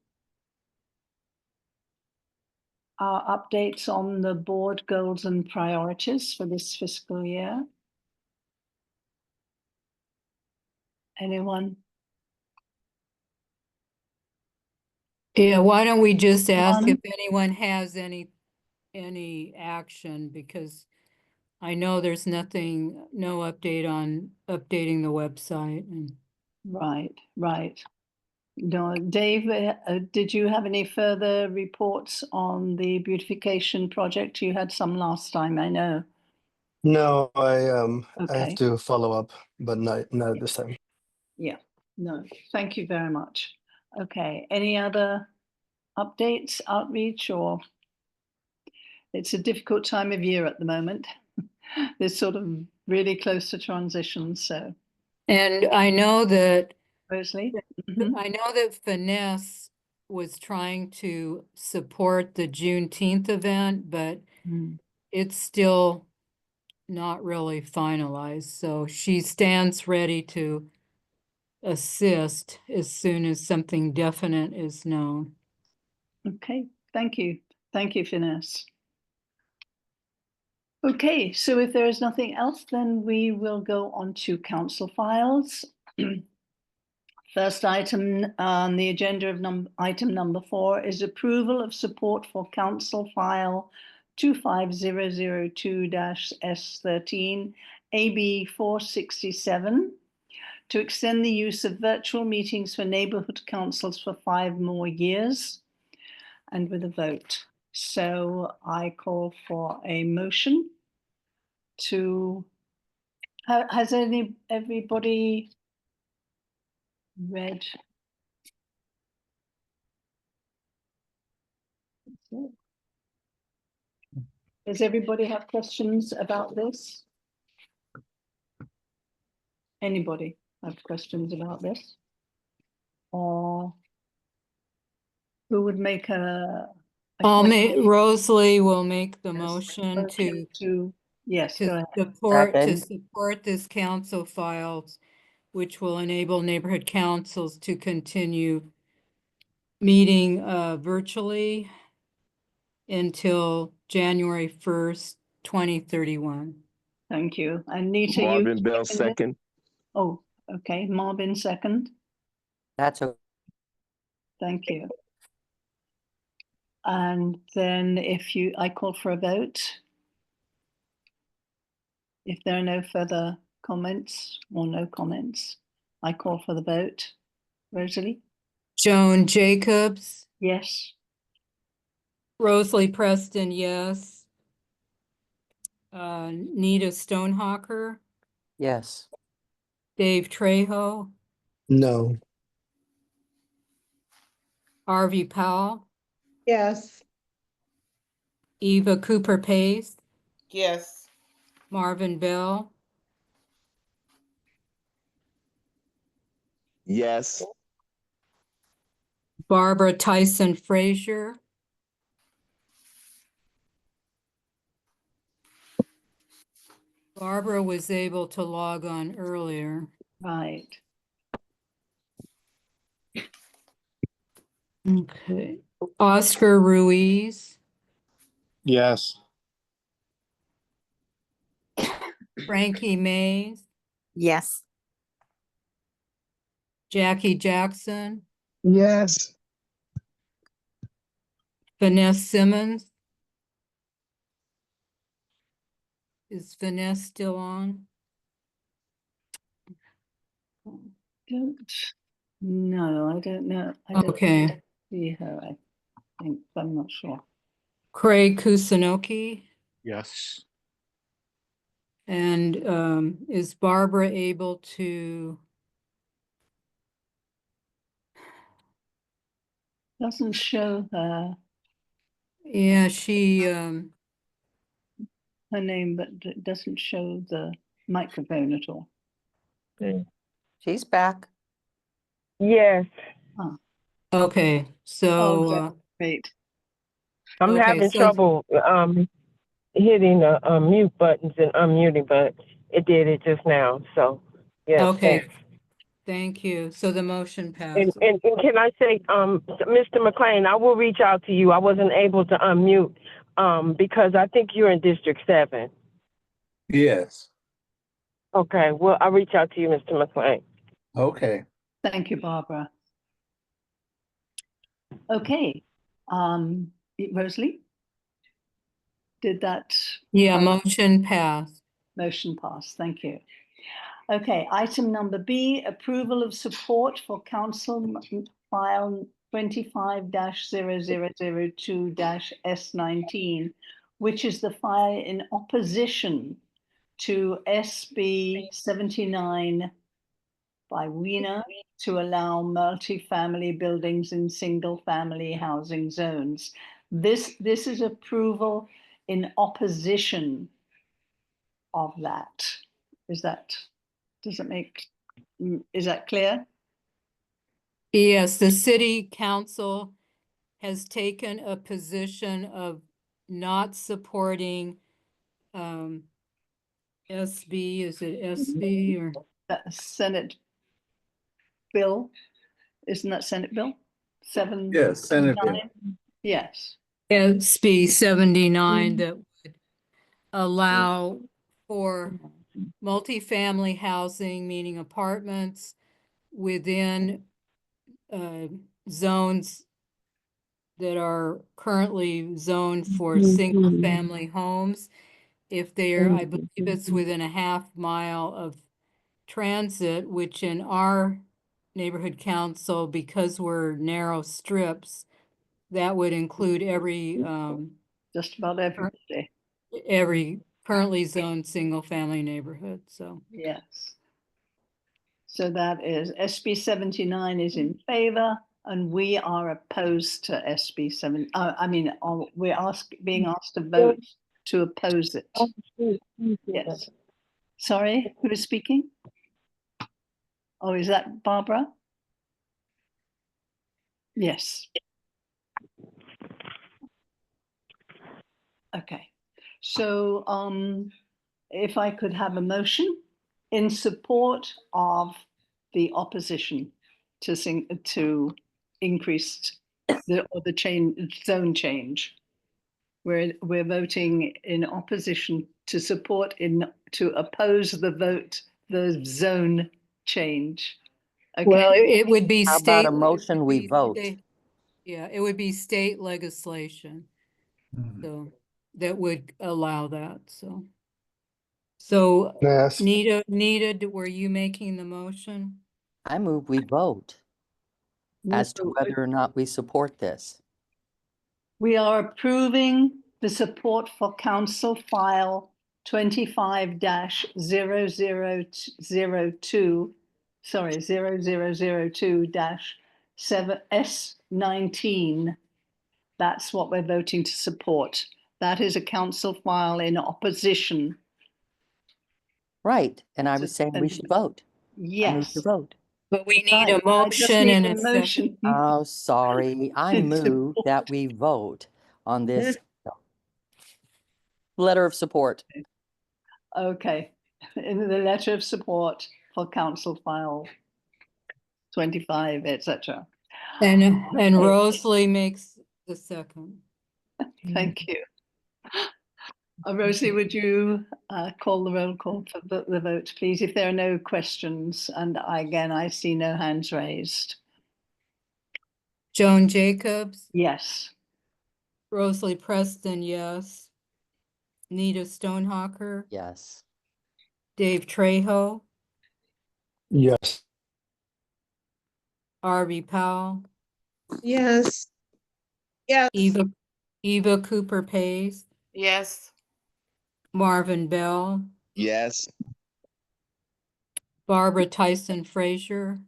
our updates on the board goals and priorities for this fiscal year. Anyone? Yeah, why don't we just ask if anyone has any action, because I know there's no update on updating the website. And Right. No, Dave, did you have any further reports on the beautification project? You had some last time, I know. No, I have Okay. to follow up, but not at this time. Yeah, no, thank you very much. Okay, any other updates, outreach, or? It's a difficult time of year at the moment. They're sort of really close to transition, so. And I know that Rosalie? I know that Finesse was trying to support the Juneteenth event, but it's still not really finalized. So she stands ready to assist as soon as something definite is known. Okay, thank you. Thank you, Finesse. Okay, so if there is nothing else, then we will go on to council files. First item on the agenda of item number 4 is approval of support for council file 25002-S13 AB 467 to extend the use of virtual meetings for neighborhood councils for 5 more years and with a vote. So I call for a motion to, has everybody read? Does everybody have questions about this? Anybody have questions about this? Or who would make a Rosalie will make the Yes, motion yes, go ahead. support this council files, which will enable neighborhood councils to continue meeting virtually until January 1st, 2031. Thank you. And Nita, Marvin you Bell seconded? second. Oh, okay. Marvin second. That's okay. Thank you. And then I call for a vote. If there are no further comments or no comments, I call for the vote. Rosalie? Joan Jacobs, Yes. Rosalie Preston, yes. Nita Stonehawker, Yes. Dave Trejo, No. Harvey Powell, Yes. Eva Cooper Pace, Yes. Marvin Bell, Yes. Barbara Tyson Frazier, Barbara was able to log on earlier. Right. Okay. Oscar Ruiz, Yes. Frankie Mays, Yes. Jackie Jackson, Yes. Vanessa Simmons. Is Vanessa still on? No, I don't know. Okay. See her, I think, but I'm not sure. Craig Kusunoki. Yes. And is Barbara able to? Doesn't show her. Yeah, she her name, but it doesn't show the microphone at all. She's back. Yes, okay. So great. I'm okay, having so trouble hitting the mute buttons and unmuting, but it did it just now. So yes, okay. thanks. Thank you. So the motion passes. And can I say, Mr. McLean, I will reach out to you. I wasn't able to unmute because I think you're in District 7. Yes. Okay, well, I'll reach out to you, Mr. McLean. Okay. Thank you, Barbara. Okay, Rosalie? Did that? Yeah, motion passed. Motion passed, thank you. Okay, item number B, approval of support for council file 25-0002-S19, which is the file in opposition to SB 79 by Weiner to allow multi-family buildings in single-family housing zones. This is approval in opposition of that. Is that clear? Yes, the city council has taken a position of not supporting SB, is it SB or? Senate bill, isn't that Senate bill? Yes, Senate bill. Yes. SB 79 that would allow for multifamily housing, meaning apartments within zones that are currently zoned for single-family homes. If they're, I believe it's within a half-mile of transit, which in our neighborhood council, because we're narrow strips, that would include every just about every currently zoned single-family neighborhood. So yes. So that is SB 79 is in favor, and we are opposed to SB 7. We're being asked to vote to oppose it. Yes. Sorry, who is speaking? Oh, is that Barbara? Yes. Okay. So if I could have a motion in support of the opposition to increased zone change. We're voting in opposition to support to oppose the zone change. Okay. well, it would be How state. about a motion we vote? Yeah, it would be state legislation. So that would allow that. So Yes. Nita, were you making the motion? I move we vote as to whether or not we support this. We are approving the support for Council File 25-0002, sorry, 0002-7S19. That's what we're voting to support. That is a council file in opposition. Right, and I was saying we should vote. I move to Yes. vote. But we need a motion and a second. Oh, sorry. I move that we vote on this letter of support. Okay, in the letter of support for Council File 25, etc. And Rosalie makes the second. Thank you. Rosalie, would you call the roll call for the vote, please, if there are no questions? And I see no hands raised. Joan Jacobs? Yes. Rosalie Preston, yes. Nita Stonehawker? Yes. Dave Trejo? Yes. Arby Powell? Yes. Yes. Eva Cooper Pace? Yes. Marvin Bell? Yes. Barbara Tyson Frazier?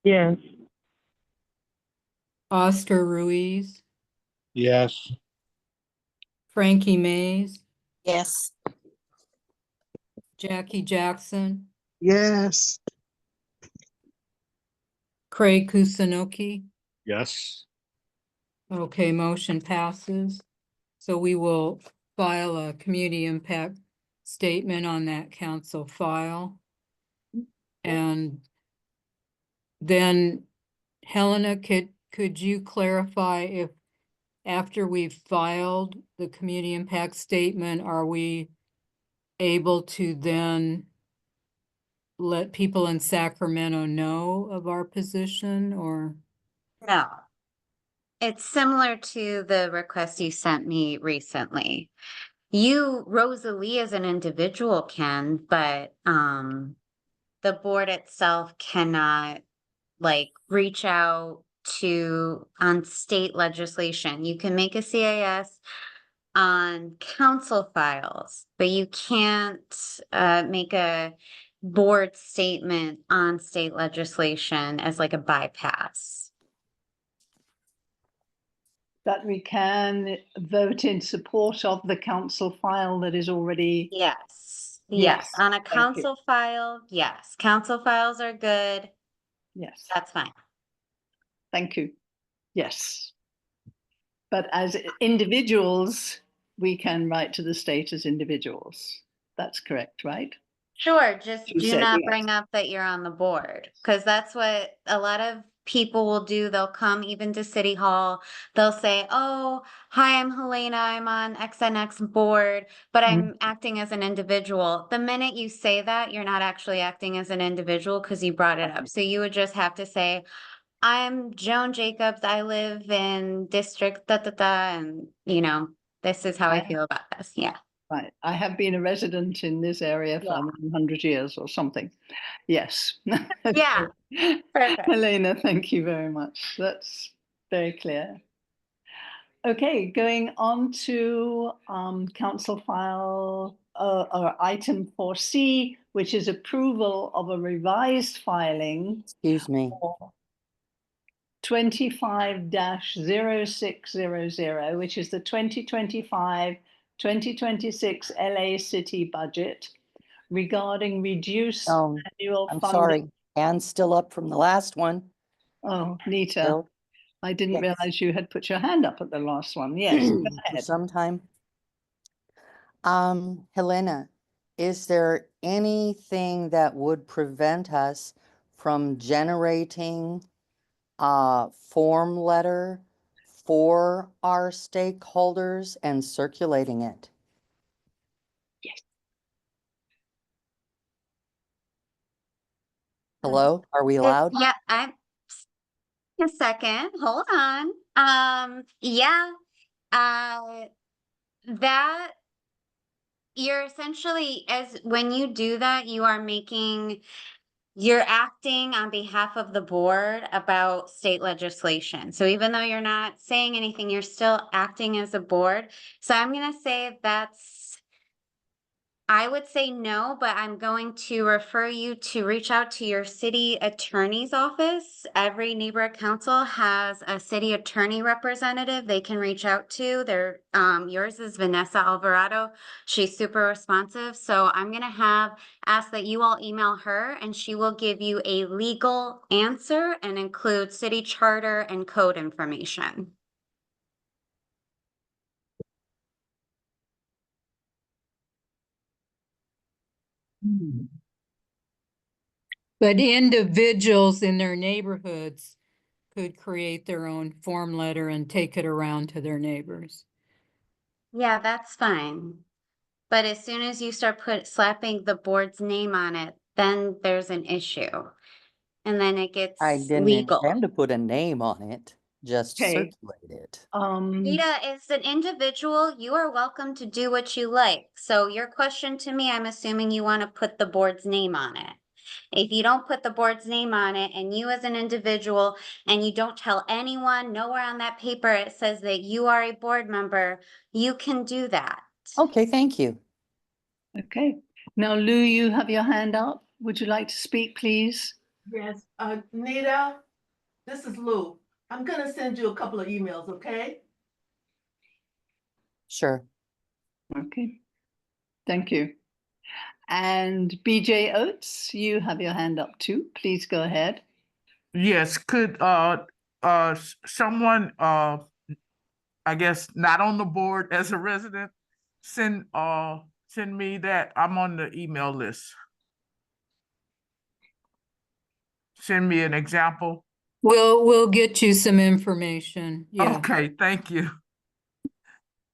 Yes. Oscar Ruiz? Yes. Frankie Mays? Yes. Jackie Jackson? Yes. Craig Kusunoki? Yes. Okay, motion passes. So we will file a community impact statement on that council file. And then Helena, could you clarify if after we've filed the community impact statement, are we able to then let people in Sacramento know of our position or? No. It's similar to the request you sent me recently. You, Rosalie, as an individual can, but the board itself cannot reach out to on state legislation. You can make a CAS on council files, but you can't make a board statement on state legislation as like a bypass. That we can vote in support of the council file that is already. Yes. Yes, On a thank you. council file, yes. Council files are good. Yes, That's fine. thank you. Yes. But as individuals, we can write to the state as individuals. That's correct, right? Sure, just You do said not yes. bring up that you're on the board, because that's what a lot of people will do. They'll come even to City Hall. They'll say, oh, hi, I'm Helena. I'm on XNX board, but I'm acting as an individual. The minute you say that, you're not actually acting as an individual because you brought it up. So you would just have to say, I'm Joan Jacobs. I live in district da da da, and this is how I feel about this. Yeah. Right. I have been a resident in this area for 100 years or something. Yes. Yeah. Perfect. Helena, thank you very much. That's very clear. Okay, going on to council file or item 4C, which is approval of a revised filing. Excuse me. 25-0600, which is the 2025-2026 LA City budget regarding reduced annual I'm funding. sorry. Hand's still up from the last one. Oh, Nita, Still. I didn't Yes. realize you had put your hand up at the last one. Yes, go For ahead. some time. Helena, is there anything that would prevent us from generating a form letter for our stakeholders and circulating it? Yes. Hello, are we allowed? Yeah, I'm a second. Hold on. Yeah. That you're essentially, as when you do that, you're acting on behalf of the board about state legislation. So even though you're not saying anything, you're still acting as a board. So I'm going to say I would say no, but I'm going to refer you to reach out to your city attorney's office. Every neighborhood council has a city attorney representative they can reach out to. Yours is Vanessa Alvarado. She's super responsive. So I'm going to ask that you all email her and she will give you a legal answer and include city charter and code information. But individuals in their neighborhoods could create their own form letter and take it around to their neighbors. Yeah, that's fine. But as soon as you start slapping the board's name on it, then there's an issue. And then it gets I didn't legal. intend to put a name on it, just Okay. circulate it. Rita, as an individual, you are welcome to do what you like. So your question to me, I'm assuming you want to put the board's name on it. If you don't put the board's name on it and you as an individual and you don't tell anyone, nowhere on that paper it says that you are a board member, you can do that. Okay, thank you. Okay. Now, Lou, you have your hand up. Would you like to speak, please? Yes, Nita, this is Lou. I'm gonna send you a couple of emails, okay? Sure. Okay. Thank you. And BJ Oates, you have your hand up too. Please go ahead. Yes, could someone I guess not on the board as a resident send me that? I'm on the email list. Send me an example. We'll get you some information. Yeah. Okay, thank you.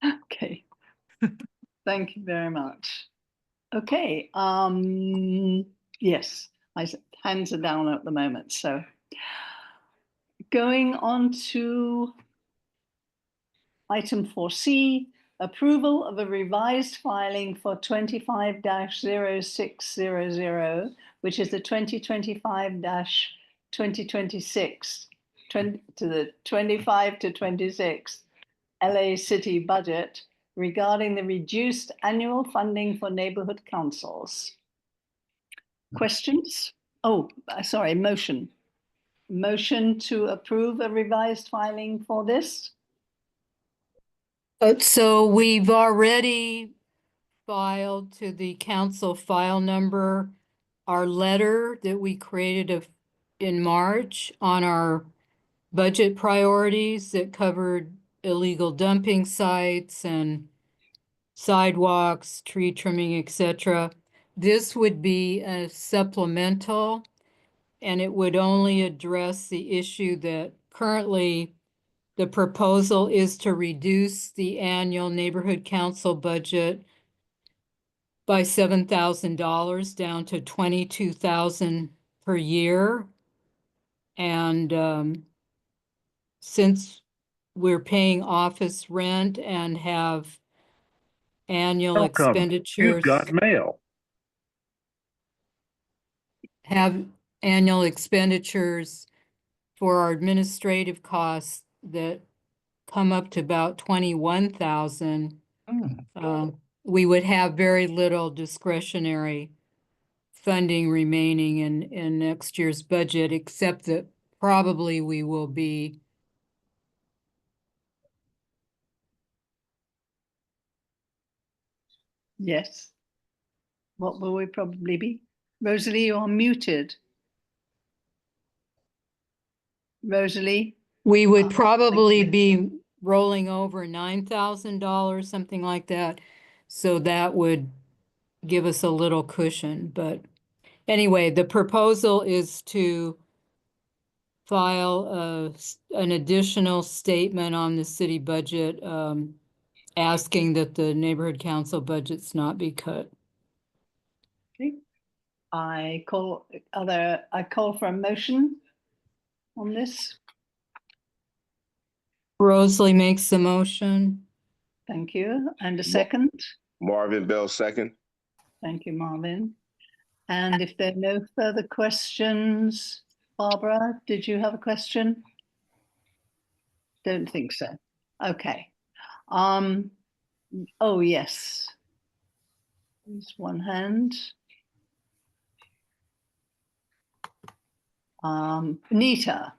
Okay. Thank you very much. Okay. Yes, my hands are down at the moment. So going on to item 4C, approval of a revised filing for 25-0600, which is the 2025-2026 to the 25 to 26 LA City budget regarding the reduced annual funding for neighborhood councils. Questions? Oh, sorry, motion. Motion to approve a revised filing for this? So we've already filed to the council file number our letter that we created in March on our budget priorities that covered illegal dumping sites and sidewalks, tree trimming, etc. This would be a supplemental, and it would only address the issue that currently the proposal is to reduce the annual neighborhood council budget by $7,000 down to $22,000 per year. And since we're paying office rent and have annual Welcome. You've expenditures, got mail. have annual expenditures for our administrative costs that come up to about 21,000, we would have very little discretionary funding remaining in next year's budget, except that probably we will be Yes. What will we probably be? Rosalie, you're muted. Rosalie? we would probably be rolling over $9,000, something like that. So that would give us a little cushion. But anyway, the proposal is to file an additional statement on the city budget, asking that the neighborhood council budgets not be cut. Okay. I call for a motion on this. Rosalie makes the motion. Thank you. And a second? Marvin Bell, second. Thank you, Marvin. And if there are no further questions, Barbara, did you have a question? Don't think so. Okay. Oh, yes. There's one hand. Nita,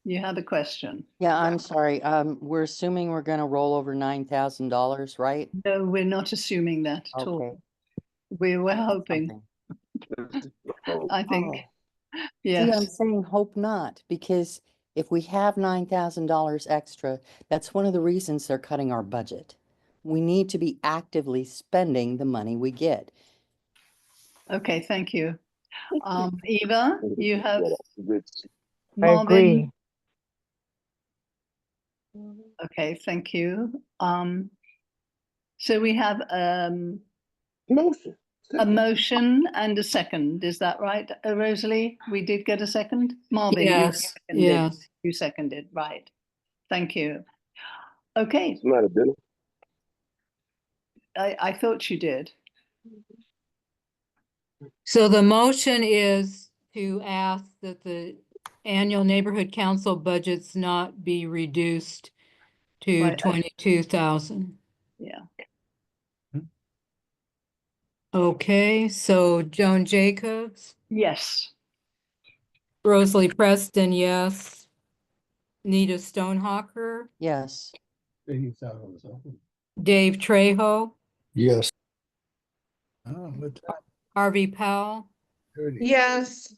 you had a question. Yeah, I'm sorry. We're assuming we're gonna roll over $9,000, right? No, we're not assuming that at all. We were hoping. I think. Yes. See, I'm saying hope not, because if we have $9,000 extra, that's one of the reasons they're cutting our budget. We need to be actively spending the money we get. Okay, thank you. Eva, you have I agree. Okay, thank you. So we have motion. A motion and a second. Is that right, Rosalie? We did get a second? Marvin, Yes, yes. You seconded, right. Thank you. Okay. It's not a dinner. I thought you did. So the motion is to ask that the annual neighborhood council budgets not be reduced to Right. 22,000. Yeah. Okay, so Joan Jacobs, Yes. Rosalie Preston, yes. Nita Stonehawker, Yes. Dave Trejo, Yes. Harvey Powell, Yes.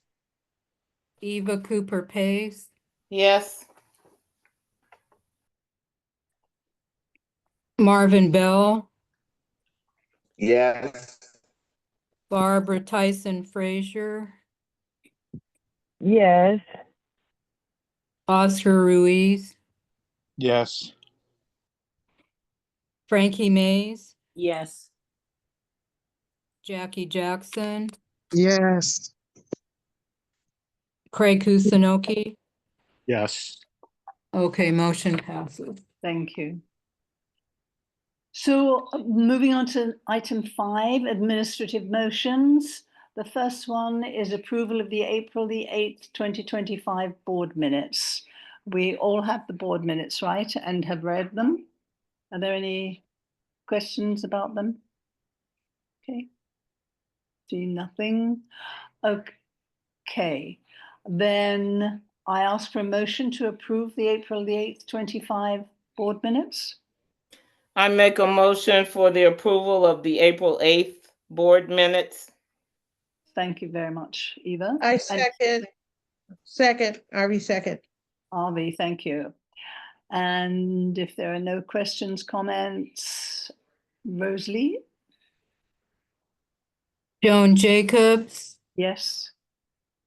Eva Cooper Pace, Yes. Marvin Bell, Yes. Barbara Tyson Frazier, Yes. Oscar Ruiz, Yes. Frankie Mays, Yes. Jackie Jackson, Yes. Craig Kusunoki. Yes. Okay, motion passes. Thank you. So moving on to item 5, administrative motions. The first one is approval of the April the 8th, 2025 board minutes. We all have the board minutes, right, and have read them. Are there any questions about them? Okay. See nothing. Okay. Then I ask for a motion to approve the April the 8th, 25 board minutes. I make a motion for the approval of the April 8th board minutes. Thank you very much, Eva. I second. Second, Arby second. Arby, thank you. And if there are no questions, comments, Rosalie? Joan Jacobs, Yes.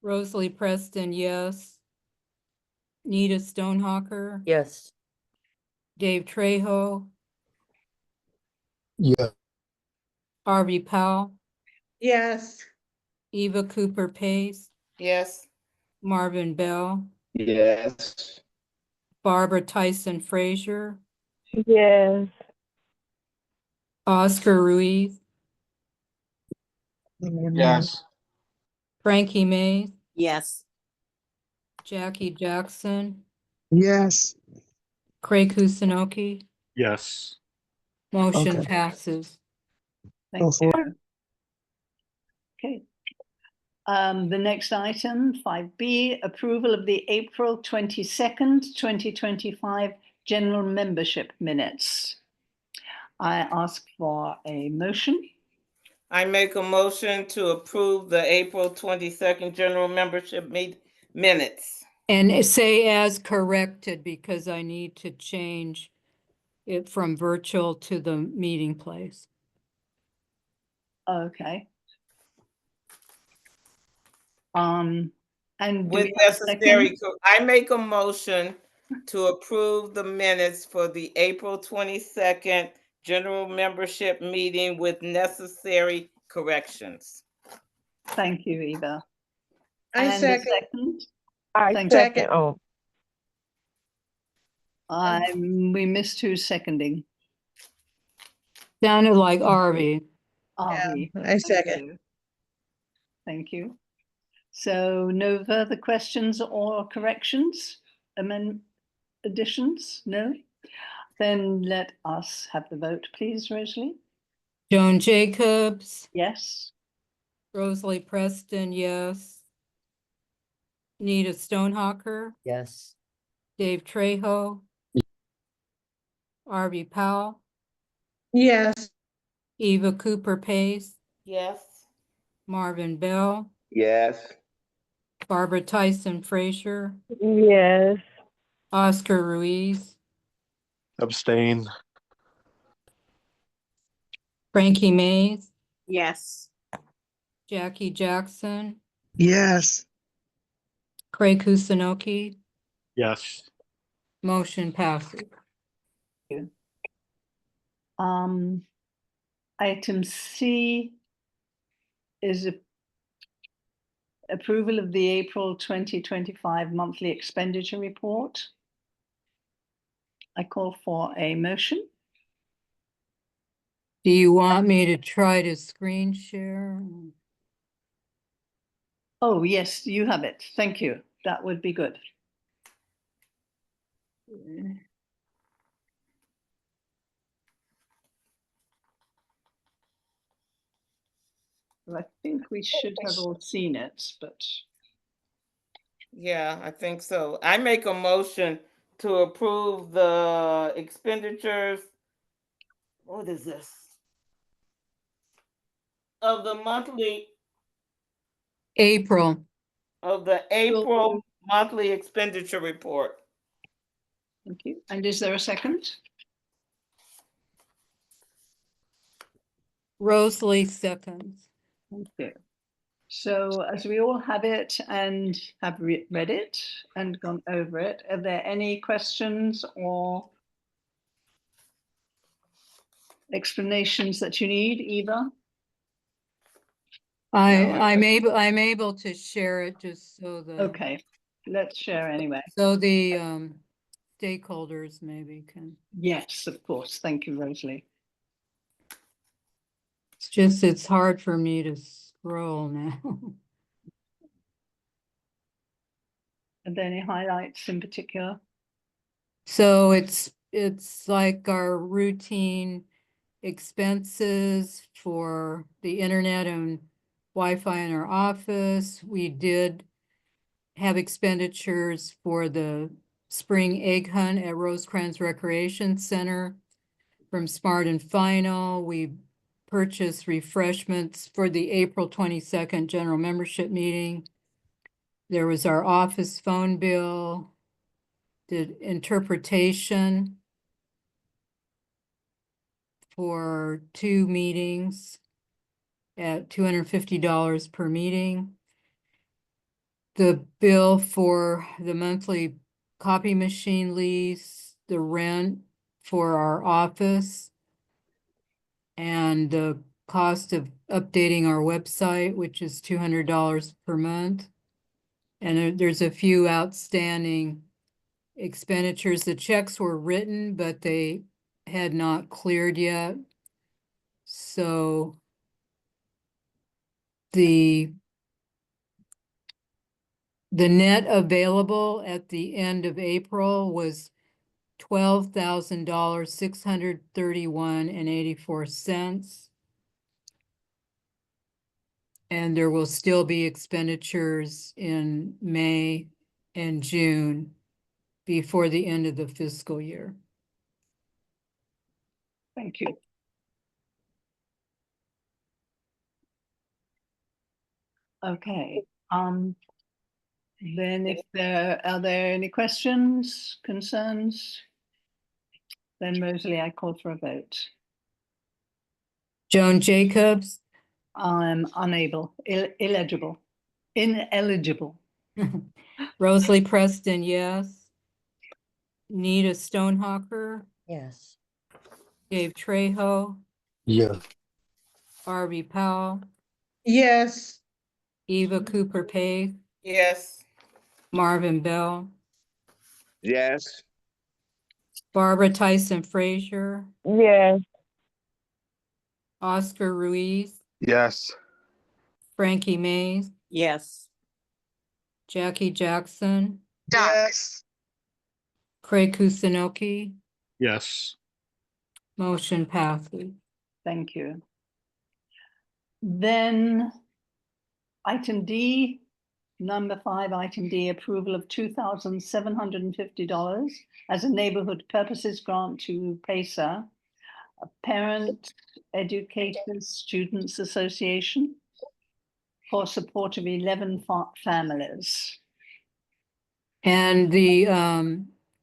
Rosalie Preston, yes. Nita Stonehawker, Yes. Dave Trejo, Yeah. Arby Powell, Yes. Eva Cooper Pace, Yes. Marvin Bell, Yes. Barbara Tyson Frazier, Yes. Oscar Ruiz, Yes. Frankie Mays, Yes. Jackie Jackson, Yes. Craig Kusunoki. Yes. Motion Okay. passes. Thank you. Okay. The next item, 5B, approval of the April 22nd, 2025 general membership minutes. I ask for a motion. I make a motion to approve the April 22nd general membership minutes. And say as corrected because I need to change it from virtual to the meeting place. Okay. And do With we have a necessary, second? I make a motion to approve the minutes for the April 22nd general membership meeting with necessary corrections. Thank you, Eva. I And a second. second? I Thank second. you. Oh, We missed who's seconding. Sounded like Arby. Arby. I Thank second. you. Thank you. So no further questions or corrections? Additions? No? Then let us have the vote, please, Rosalie. Joan Jacobs, Yes. Rosalie Preston, yes. Nita Stonehawker, Yes. Dave Trejo, Arby Powell, Yes. Eva Cooper Pace, Yes. Marvin Bell, Yes. Barbara Tyson Frazier, yes. Oscar Ruiz, Abstain. Frankie Mays, Yes. Jackie Jackson, Yes. Craig Kusunoki. Yes. Motion passes. Item C is approval of the April 2025 monthly expenditure report. I call for a motion. Do you want me to try to screen share? Oh, yes, you have it. Thank you. That would be good. I think we should have all seen it, but. Yeah, I think so. I make a motion to approve the expenditures. What is this? Of the April. April monthly expenditure report. Thank you. And is there a second? Rosalie seconds. Thank you. So as we all have it and have read it and gone over it, are there any questions or explanations that you need, Eva? I'm able to share it just so the Okay, let's share anyway. so the stakeholders maybe can. Yes, of course. Thank you, Rosalie. It's hard for me to scroll now. Are there any highlights in particular? So it's like our routine expenses for the internet and Wi-Fi in our office. We did have expenditures for the spring egg hunt at Rosecrans Recreation Center from Smart and Final. We purchased refreshments for the April 22nd general membership meeting. There was our office phone bill, did interpretation for 2 meetings at $250 per meeting. The bill for the monthly copy machine lease, the rent for our office, and the cost of updating our website, which is $200 per month. And there's a few outstanding expenditures. The checks were written, but they had not cleared yet. So the net available at the end of April was $12,000, 631.84. And there will still be expenditures in May and June before the end of the fiscal year. Thank you. Okay, then if are there any questions, concerns? Then Mosley, I call for a vote. Joan Jacobs. I'm unable, ineligible. Rosalie Preston, yes. Nita Stonehawker. Yes. Dave Trejo. Yes. Barbie Powell. Yes. Eva Cooper Page. Yes. Marvin Bell. Yes. Barbara Tyson Frazier. Yes. Oscar Ruiz. Yes. Frankie Mays. Yes. Jackie Jackson. Yes. Craig Kusunoki. Yes. Motion passes. Thank you. Then item D, number 5, item D, approval of $2,750 as a neighborhood purposes grant to PESA, a Parent Educators Students Association, for support of 11 families. And the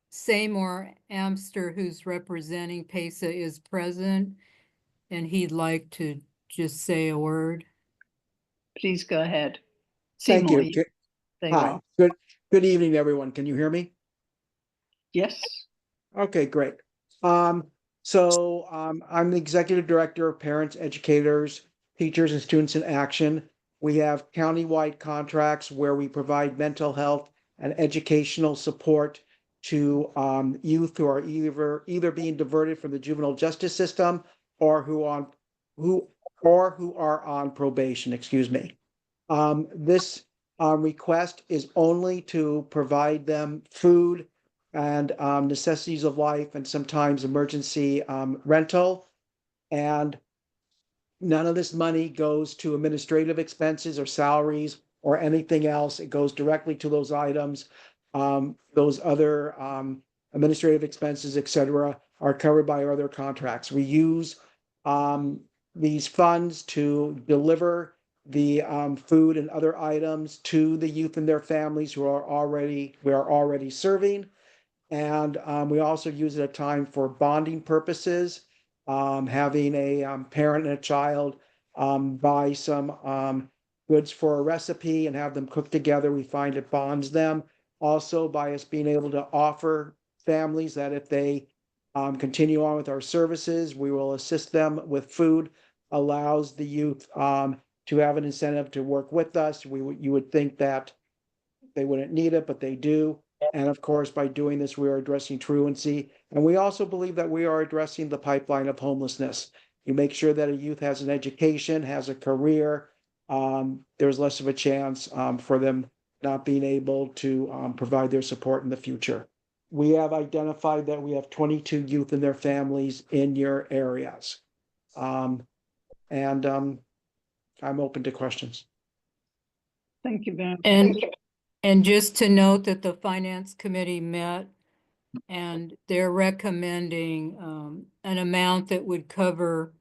Seymour Amster, who's representing PESA, is present, and he'd like to just say a word. Please go ahead. Thank Seymour, you. there you Hi. are. Good evening, everyone. Can you hear me? Yes. Okay, great. So I'm the executive director of Parents, Educators, Teachers, and Students in Action. We have countywide contracts where we provide mental health and educational support to youth who are either being diverted from the juvenile justice system or who are on probation. Excuse me. This request is only to provide them food and necessities of life and sometimes emergency rental. And none of this money goes to administrative expenses or salaries or anything else. It goes directly to those items. Those other administrative expenses, et cetera, are covered by our other contracts. We use these funds to deliver the food and other items to the youth and their families we are already serving. And we also use it at time for bonding purposes, having a parent and a child buy some goods for a recipe and have them cook together. We find it bonds them. Also, by us being able to offer families that if they continue on with our services, we will assist them with food, allows the youth to have an incentive to work with us. You would think that they wouldn't need it, but they do. And of course, by doing this, we are addressing truancy. And we also believe that we are addressing the pipeline of homelessness. You make sure that a youth has an education, has a career. There's less of a chance for them not being able to provide their support in the future. We have identified that we have 22 youth and their families in your areas. And I'm open to questions. Thank you very much. And just to note that the finance committee met and they're recommending an amount that would cover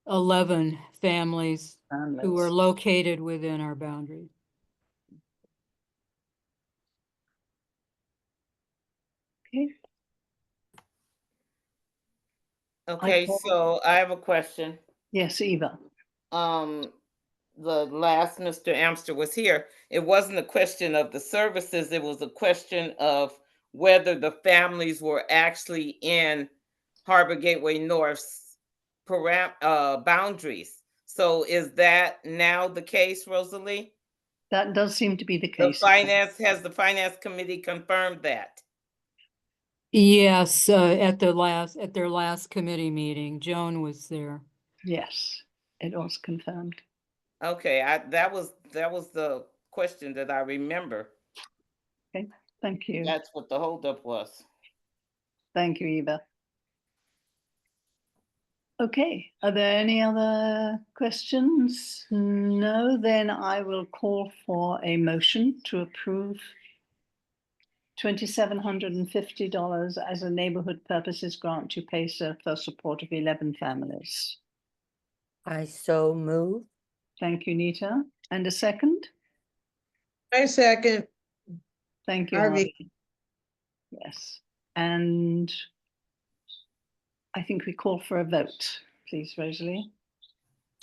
11 families who are located within our boundaries. Okay. Okay, so I have a question. Yes, Eva. The last Mr. Amster was here, it wasn't a question of the services, it was a question of whether the families were actually in Harbor Gateway North's boundaries. So is that now the case, Rosalie? That does seem to be the case. Has the finance committee confirmed that? Yes, at their last committee meeting, Joan was there. Yes, it was confirmed. Okay, that was the question that I remember. Okay, thank you. That's what the holdup was. Thank you, Eva. Okay, are there any other questions? No, then I will call for a motion to approve $2,750 as a neighborhood purposes grant to PACER for support of 11 families. I so move. Thank you, Nita. And a second? I second. Thank you, Harvey. Harvey. Yes, and I think we call for a vote, please, Rosalie.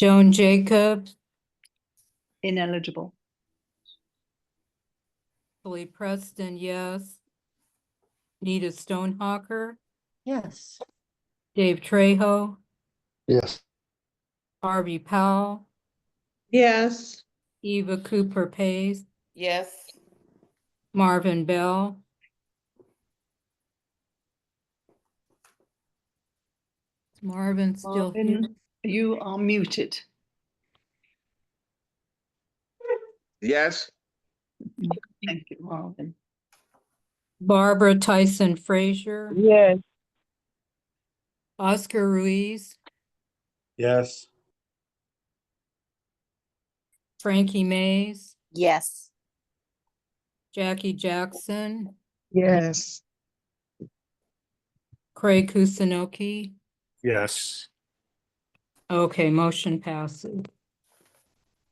Joan Jacobs, Ineligible. Lee Preston, yes. Nita Stonehawker, Yes. Dave Trejo, Yes. Harvey Powell, Yes. Eva Cooper Pace, Yes. Marvin Bell, is Marvin still here? Marvin, you are muted. Yes. Thank you, Marvin. Barbara Tyson Frazier, Yes. Oscar Ruiz, Yes. Frankie Mays, Yes. Jackie Jackson, Yes. Craig Kusunoki. Yes. Okay, motion passes.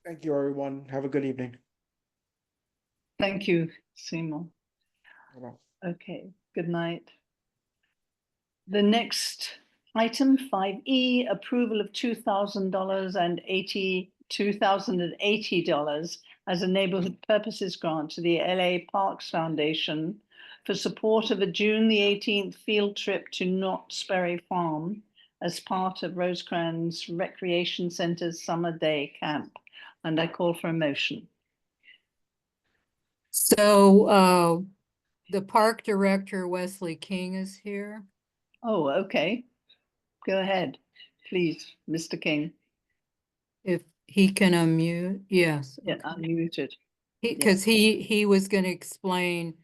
Thank you, everyone. Have a good evening. Thank you, Seymour. Okay, good night. The next item, 5E, approval of $2,000 and $2,080 as a neighborhood purposes grant to the LA Parks Foundation for support of a June the 18th field trip to Knott's Berry Farm as part of Rosecrans Recreation Center's Summer Day Camp. And I call for a motion. So the park director, Wesley King, is here. Oh, okay. Go ahead, please, Mr. King. If he can unmute, yes. Yeah, unmuted. Because he was going to explain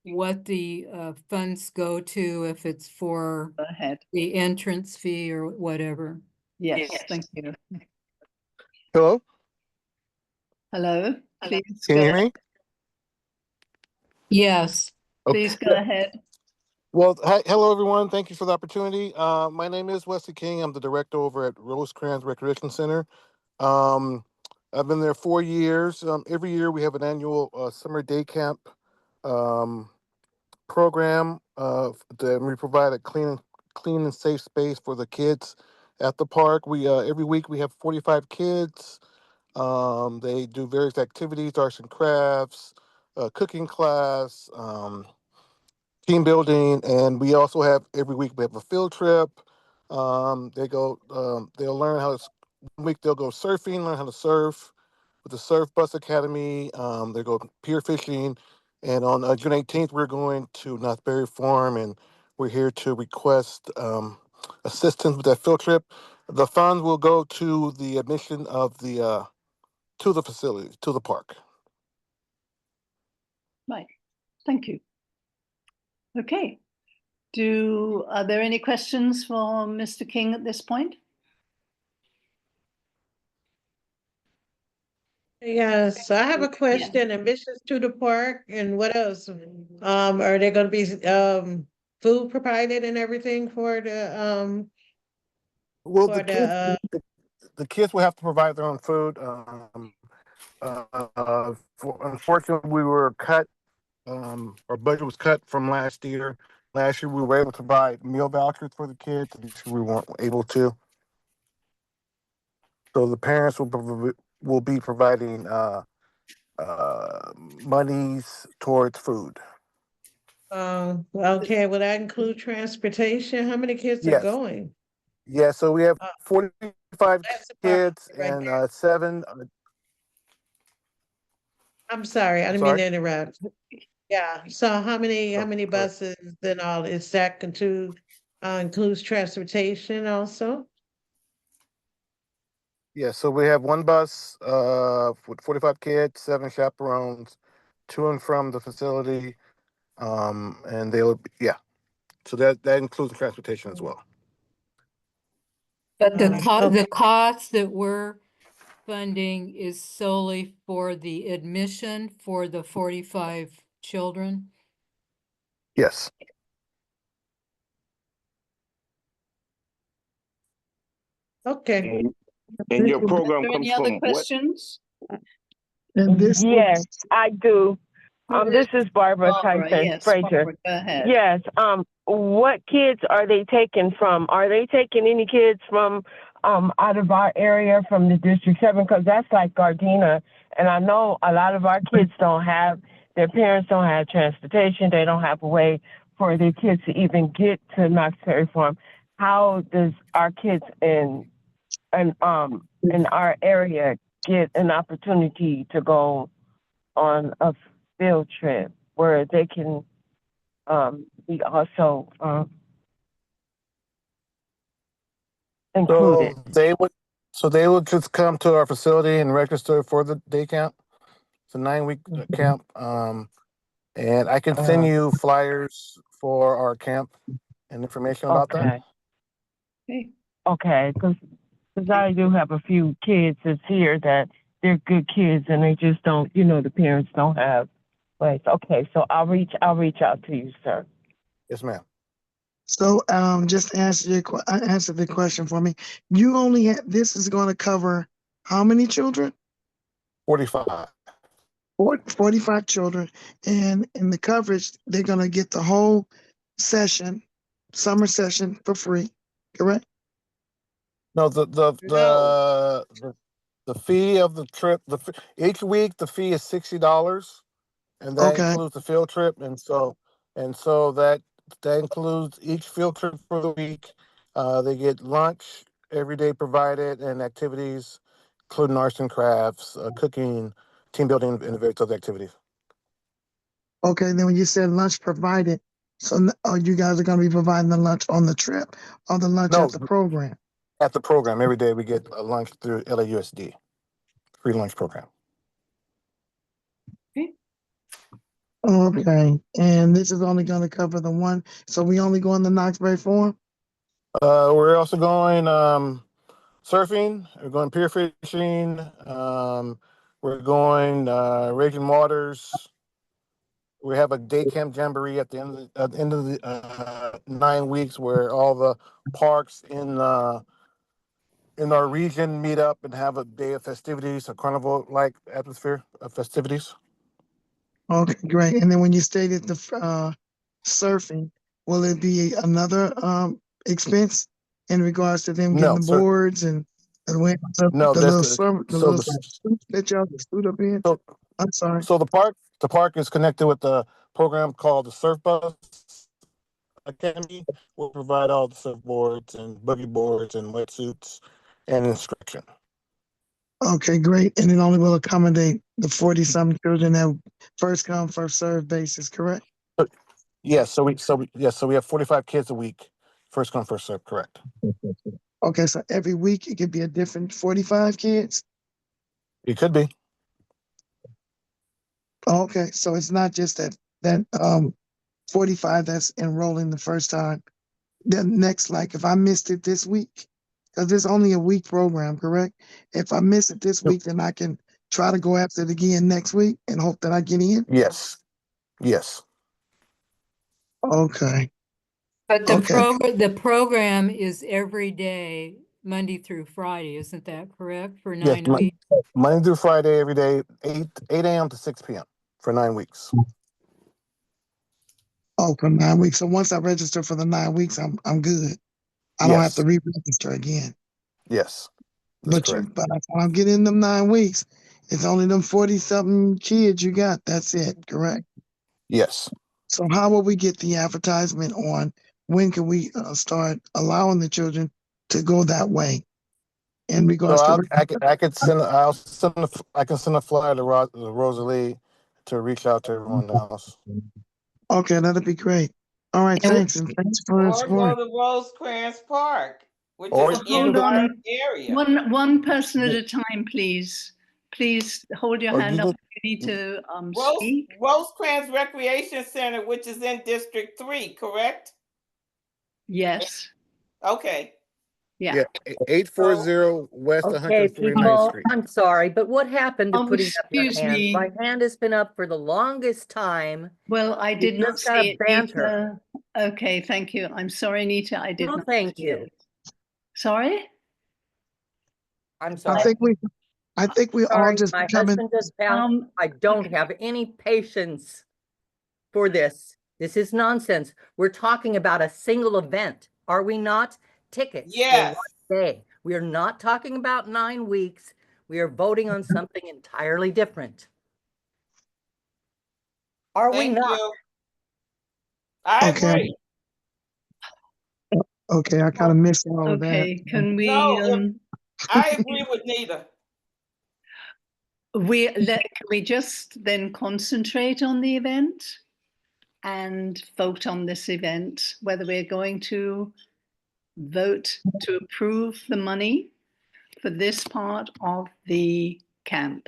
what the funds go to if it's for Go ahead. the entrance fee or whatever. Yes, thank you. Hello, Hello, please can you hear me? Yes. Please go ahead. Well, hi, hello everyone. Thank you for the opportunity. My name is Wesley King. I'm the director over at Rosecrans Recreation Center. I've been there 4 years. Every year we have an annual summer day camp program. We provide a clean and safe space for the kids at the park. We every week we have 45 kids. They do various activities, arts and crafts, cooking class, team building, and we also have every week we have a field trip. They'll learn how to. One week they'll go surfing, learn how to surf with the Surf Bus Academy. They go pier fishing, and on June 18th we're going to Knott's Berry Farm, and we're here to request assistance with that field trip. The funds will go to the admission of the to the facility, to the park. Right, thank you. Okay, are there any questions for Mr. King at this point? Yes, I have a question. Admissions to the park and what else? Are there gonna be food provided and everything Well, for the the kids will have to provide their own food. Unfortunately, we were cut. Our budget was cut from last year. Last year, we were able to buy meal vouchers for the kids. This year, we weren't able to. So the parents will be providing monies towards food. okay, will that include transportation? How many kids are Yes. going? Yeah, so we have 45 That's the part kids right and there. 7. I'm sorry, I didn't mean Sorry. to interrupt. Yeah, so how many Oh, go ahead. buses and all, is that includes transportation also? Yeah, so we have one bus with 45 kids, 7 chaperones, to and from the facility, and they'll yeah. So that includes transportation as well. But the Okay. cost that we're funding is solely for the admission for the 45 children. Yes. Okay. And your Are program there comes any other from what? questions? And this Yes, I do. This is Barbara Barbara, Tyson yes, Frazier. Barbara, go ahead. Yes, what kids are they taking from? Are they taking any kids from out of our area from the District 7? Because that's like Gardena. And I know a lot of our kids their parents don't have transportation. They don't have a way for their kids to even get to Knox Ferry Farm. How does our kids in our area get an opportunity to go on a field trip where they can be also included? So they would just come to our facility and register for the day camp. It's a 9-week camp. And I can send you flyers for our camp and information about that. Okay, because I do have a few kids that's here that they're good kids and they just don't, the parents don't have place. Okay, so I'll reach out to you, sir. Yes, ma'am. So, Just answer answer the question for me. You only this is going to cover how many children? 45. 45 children, and in the coverage, they're going to get the whole summer session for free, correct? No, the fee of the trip, each week the fee is $60, and that Okay. includes the field trip, and so that includes each field trip for the week. They get lunch every day provided, and activities, including arts and crafts, cooking, team building, and various other activities. Okay, then when you said lunch provided, so you guys are going to be providing the lunch on the trip or the lunch No, at the program? at the program, every day we get a lunch through LAUSD, free lunch program. Okay, and this is only going to cover the one, so we only go on the Knoxbury Forum? We're also going surfing. We're going pier fishing. We're going raging waters. We have a day camp jamboree at the end of the 9 weeks, where all the parks in our region meet up and have a day of festivities, a carnival-like atmosphere of festivities. Okay, great. And then when you stated the surfing, will it be another expense in regards to them getting No, the sir. boards and the No, little that's suit that y'all suit up in? I'm sorry. So the park is connected with the program called the Surf Bus Academy. We'll provide all the surfboards and boogie boards and wetsuits and instruction. Okay, great. And it only will accommodate the 40-something children that first come, first served basis, correct? Yes, so we have 45 kids a week. First come, first serve, correct. Okay, so every week it could be a different 45 kids? It could be. Okay, so it's not just that 45 that's enrolling the first time. The next, like if I missed it this week, because it's only a week program, correct? If I miss it this week, then I can try to go after it again next week and hope that I get in? Yes. Yes. Okay. But the Okay. the program is every day, Monday through Friday, isn't that correct? For Yes. 9 weeks? Monday through Friday, every day, 8 a.m. to 6 p.m. for 9 weeks. Oh, for 9 weeks. So once I register for the 9 weeks, I'm good. I don't have to Yes. re-register again. Yes. That's correct. But if I get in them 9 weeks, it's only them 40-something kids you got. That's it, correct? Yes. So how will we get the advertisement on? When can we start allowing the children to go that way in So regards to? I can send a flyer to Rosalie to reach out to everyone else. Okay, that'd be great. All right, And thanks, and thanks for Or go support. to Rosecrans Park, which Or is you in can Hold go, our on, area. one person at a time, please. Please hold your or hand you up can, if you need to speak. Rosecrans Recreation Center, which is in District 3, correct? Yes, Okay. yeah. 840 West Okay, 149th people, Street. I'm sorry, but what happened to Oh, putting up your excuse hand? me. My hand has been up for the longest time. Well, I You did not just gotta see it, banter. Nita. Okay, thank you. I'm sorry, Nita, I did No, not thank see you. it. Sorry? I'm I sorry. think we all Sorry, just my becoming. husband just passed. I don't have any patience for this. This is nonsense. We're talking about a single event, are we not? Tickets for Yes. 1 day. We are not talking about 9 weeks. We are voting on something entirely different. Are we Thank not? you. I Okay. agree. Okay, I kind of missed all of that. Okay, can we, No, I agree with Nita. can we just then concentrate on the event and vote on this event, whether we're going to vote to approve the money for this part of the camp?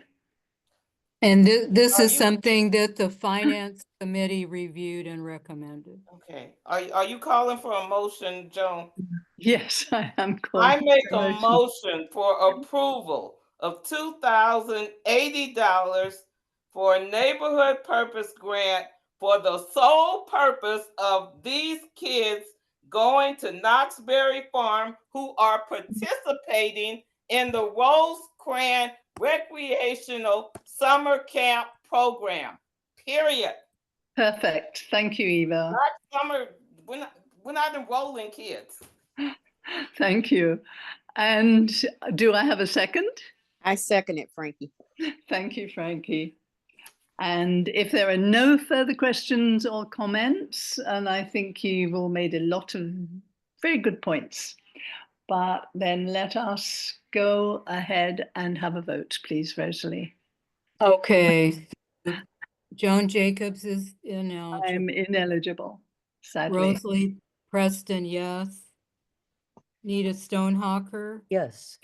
And this is something that the finance committee reviewed and recommended. Okay. Are you calling for a motion, Joan? Yes, I am calling. I make a motion for approval of $2,080 for a neighborhood purpose grant for the sole purpose of these kids going to Knoxberry Farm who are participating in the Rosecrans Recreational Summer Camp Program. Period. Perfect. Thank you, Eva. Not summer. We're not enrolling kids. Thank you. And do I have a second? I second it, Frankie. Thank you, Frankie. And if there are no further questions or comments, and I think you've all made a lot of very good points, but then let us go ahead and have a vote, please, Rosalie. Okay. Joan Jacobs is ineligible. I'm ineligible, sadly. Rosalie Preston, yes. Nita Stonehawker, Yes.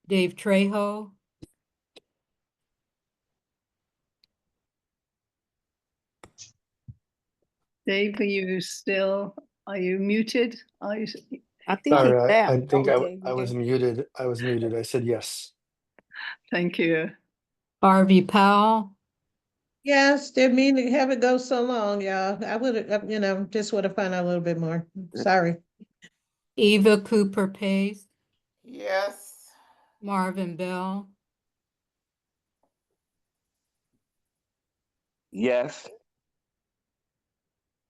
Dave Trejo, Dave, are you muted? I think Sorry, it's that. I think Okay, I was muted. I was muted. I said yes. Thank you. Harvey Powell, Yes, didn't mean to have it go so long, y'all. I would have, just would have found out a little bit more. Sorry. Eva Cooper Pace, Yes. Marvin Bell, Yes.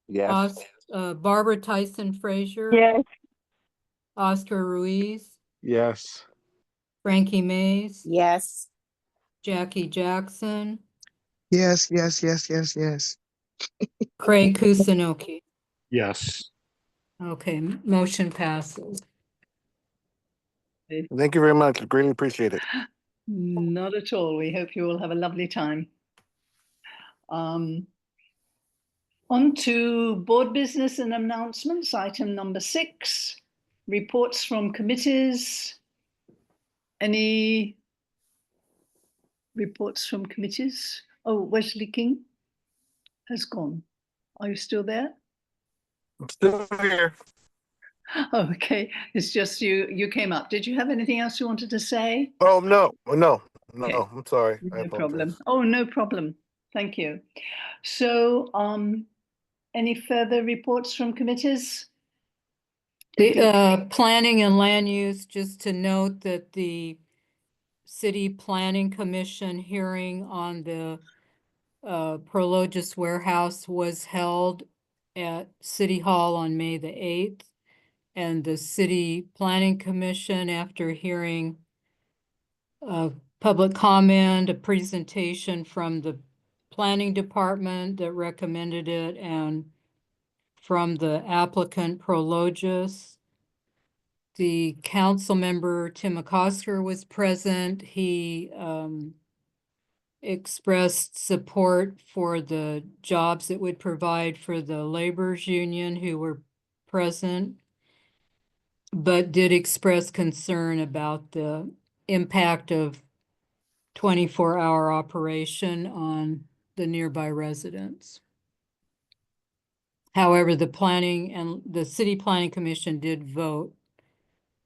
Yes. Barbara Tyson Frazier, Yes. Oscar Ruiz, Yes. Frankie Mays, Yes. Jackie Jackson, Yes. Craig Kusunoki. Yes. Okay, motion passes. Thank you very much. Greatly appreciate it. Not at all. We hope you all have a lovely time. On to board business and announcements, item number 6, reports from committees. Any reports from committees? Oh, Wesley King has gone. Are you still there? I'm still here. Okay, it's just you came up. Did you have anything else you wanted to say? Oh, no, no, Okay. no, I'm sorry. I No problem. apologize. Oh, no problem. Thank you. So, any further reports from committees? The planning and land use, just to note that the City Planning Commission hearing on the Prologis warehouse was held at City Hall on May the 8th. And the City Planning Commission, after hearing public comment, a presentation from the planning department that recommended it, and from the applicant Prologis, the council member Tim McCosker was present. He expressed support for the jobs it would provide for the laborers union who were present, but did express concern about the impact of 24-hour operation on the nearby residents. However, the planning and the City Planning Commission did vote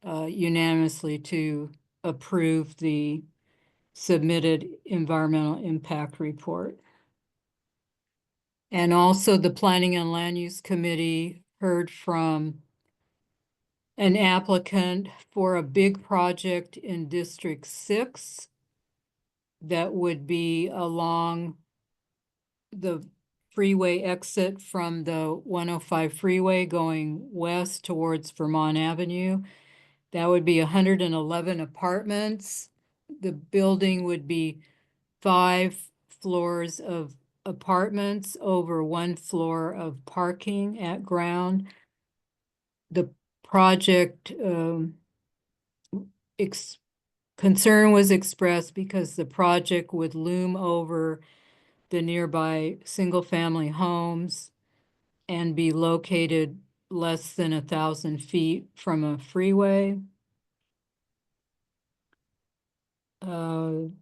unanimously to approve the submitted environmental impact report. And also the Planning and Land Use Committee heard from an applicant for a big project in District 6 that would be along the freeway exit from the 105 freeway going west towards Vermont Avenue. That would be 111 apartments. The building would be 5 floors of apartments over 1 floor of parking at ground. The project concern was expressed because the project would loom over the nearby single-family homes and be located less than 1,000 feet from a freeway. The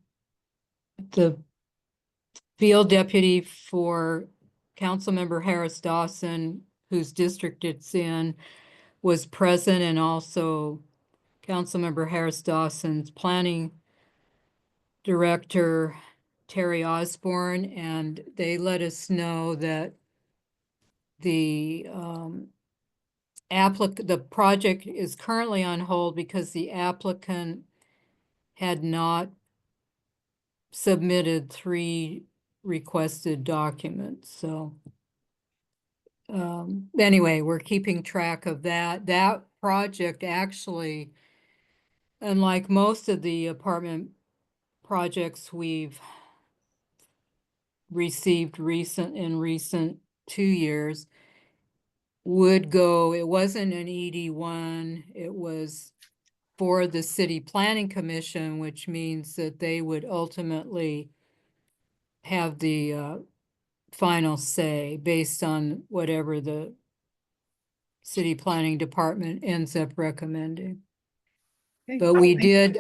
field deputy for Councilmember Harris Dawson, whose district it's in, was present, and also Councilmember Harris Dawson's planning director, Terry Osborne, and they let us know that the the project is currently on hold because the applicant had not submitted 3 requested documents. So anyway, we're keeping track of that. That project actually, unlike most of the apartment projects we've received in recent 2 years, would go, it wasn't an ED1, it was for the City Planning Commission, which means that they would ultimately have the final say based on whatever the City Planning Department ends up recommending. But we did,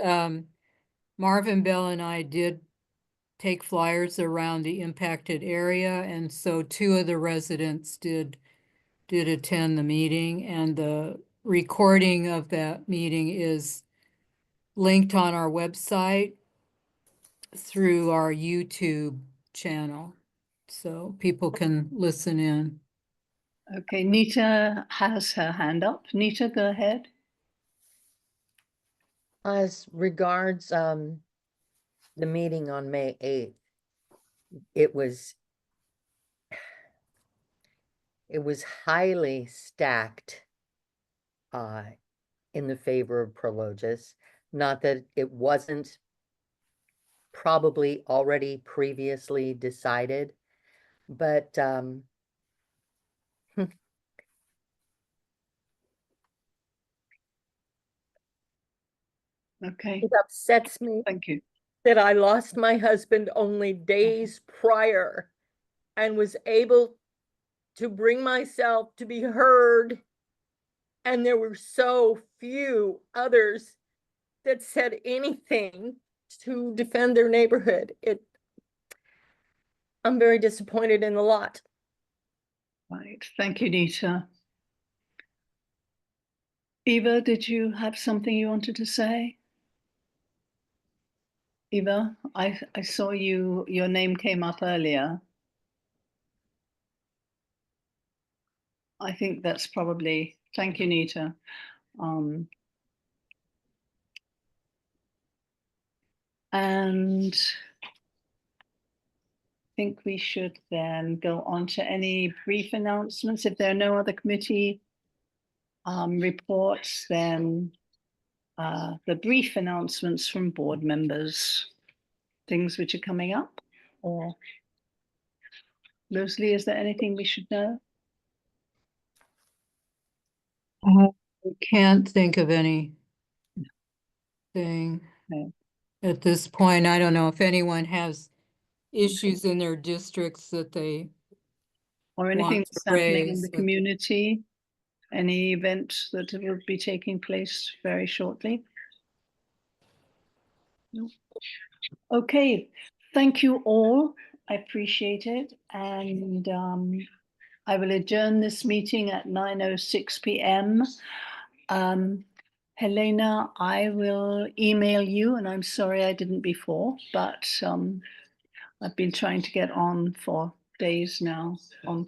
Marvin Bell and I did take flyers around the impacted area, and so 2 of the residents did attend the meeting, and the recording of that meeting is linked on our website through our YouTube channel, so people can listen in. Okay, Nita has her hand up. Nita, go ahead. As regards the meeting on May 8th, it was highly stacked in the favor of Prologis. Not that it wasn't probably already previously decided, but Okay. it upsets me. Thank you. That I lost my husband only days prior and was able to bring myself to be heard. And there were so few others that said anything to defend their neighborhood. I'm very disappointed in the lot. Right. Thank you, Nita. Eva, did you have something you wanted to say? Eva, I saw your name came up earlier. I think that's probably, thank you, Nita. And I think we should then go on to any brief announcements. If there are no other committee reports, then the brief announcements from board members, things which are coming up. Or Leslie, is there anything we should know? I can't think of anything No. at this point. I don't know if anyone has issues in their districts that they Or anything want to that's happening in raise. the community? Any event that will be taking place very shortly? No. Okay, thank you all. I appreciate it. And I will adjourn this meeting at 9:06 p.m. Helena, I will email you, and I'm sorry I didn't before, but I've been trying to get on for days now on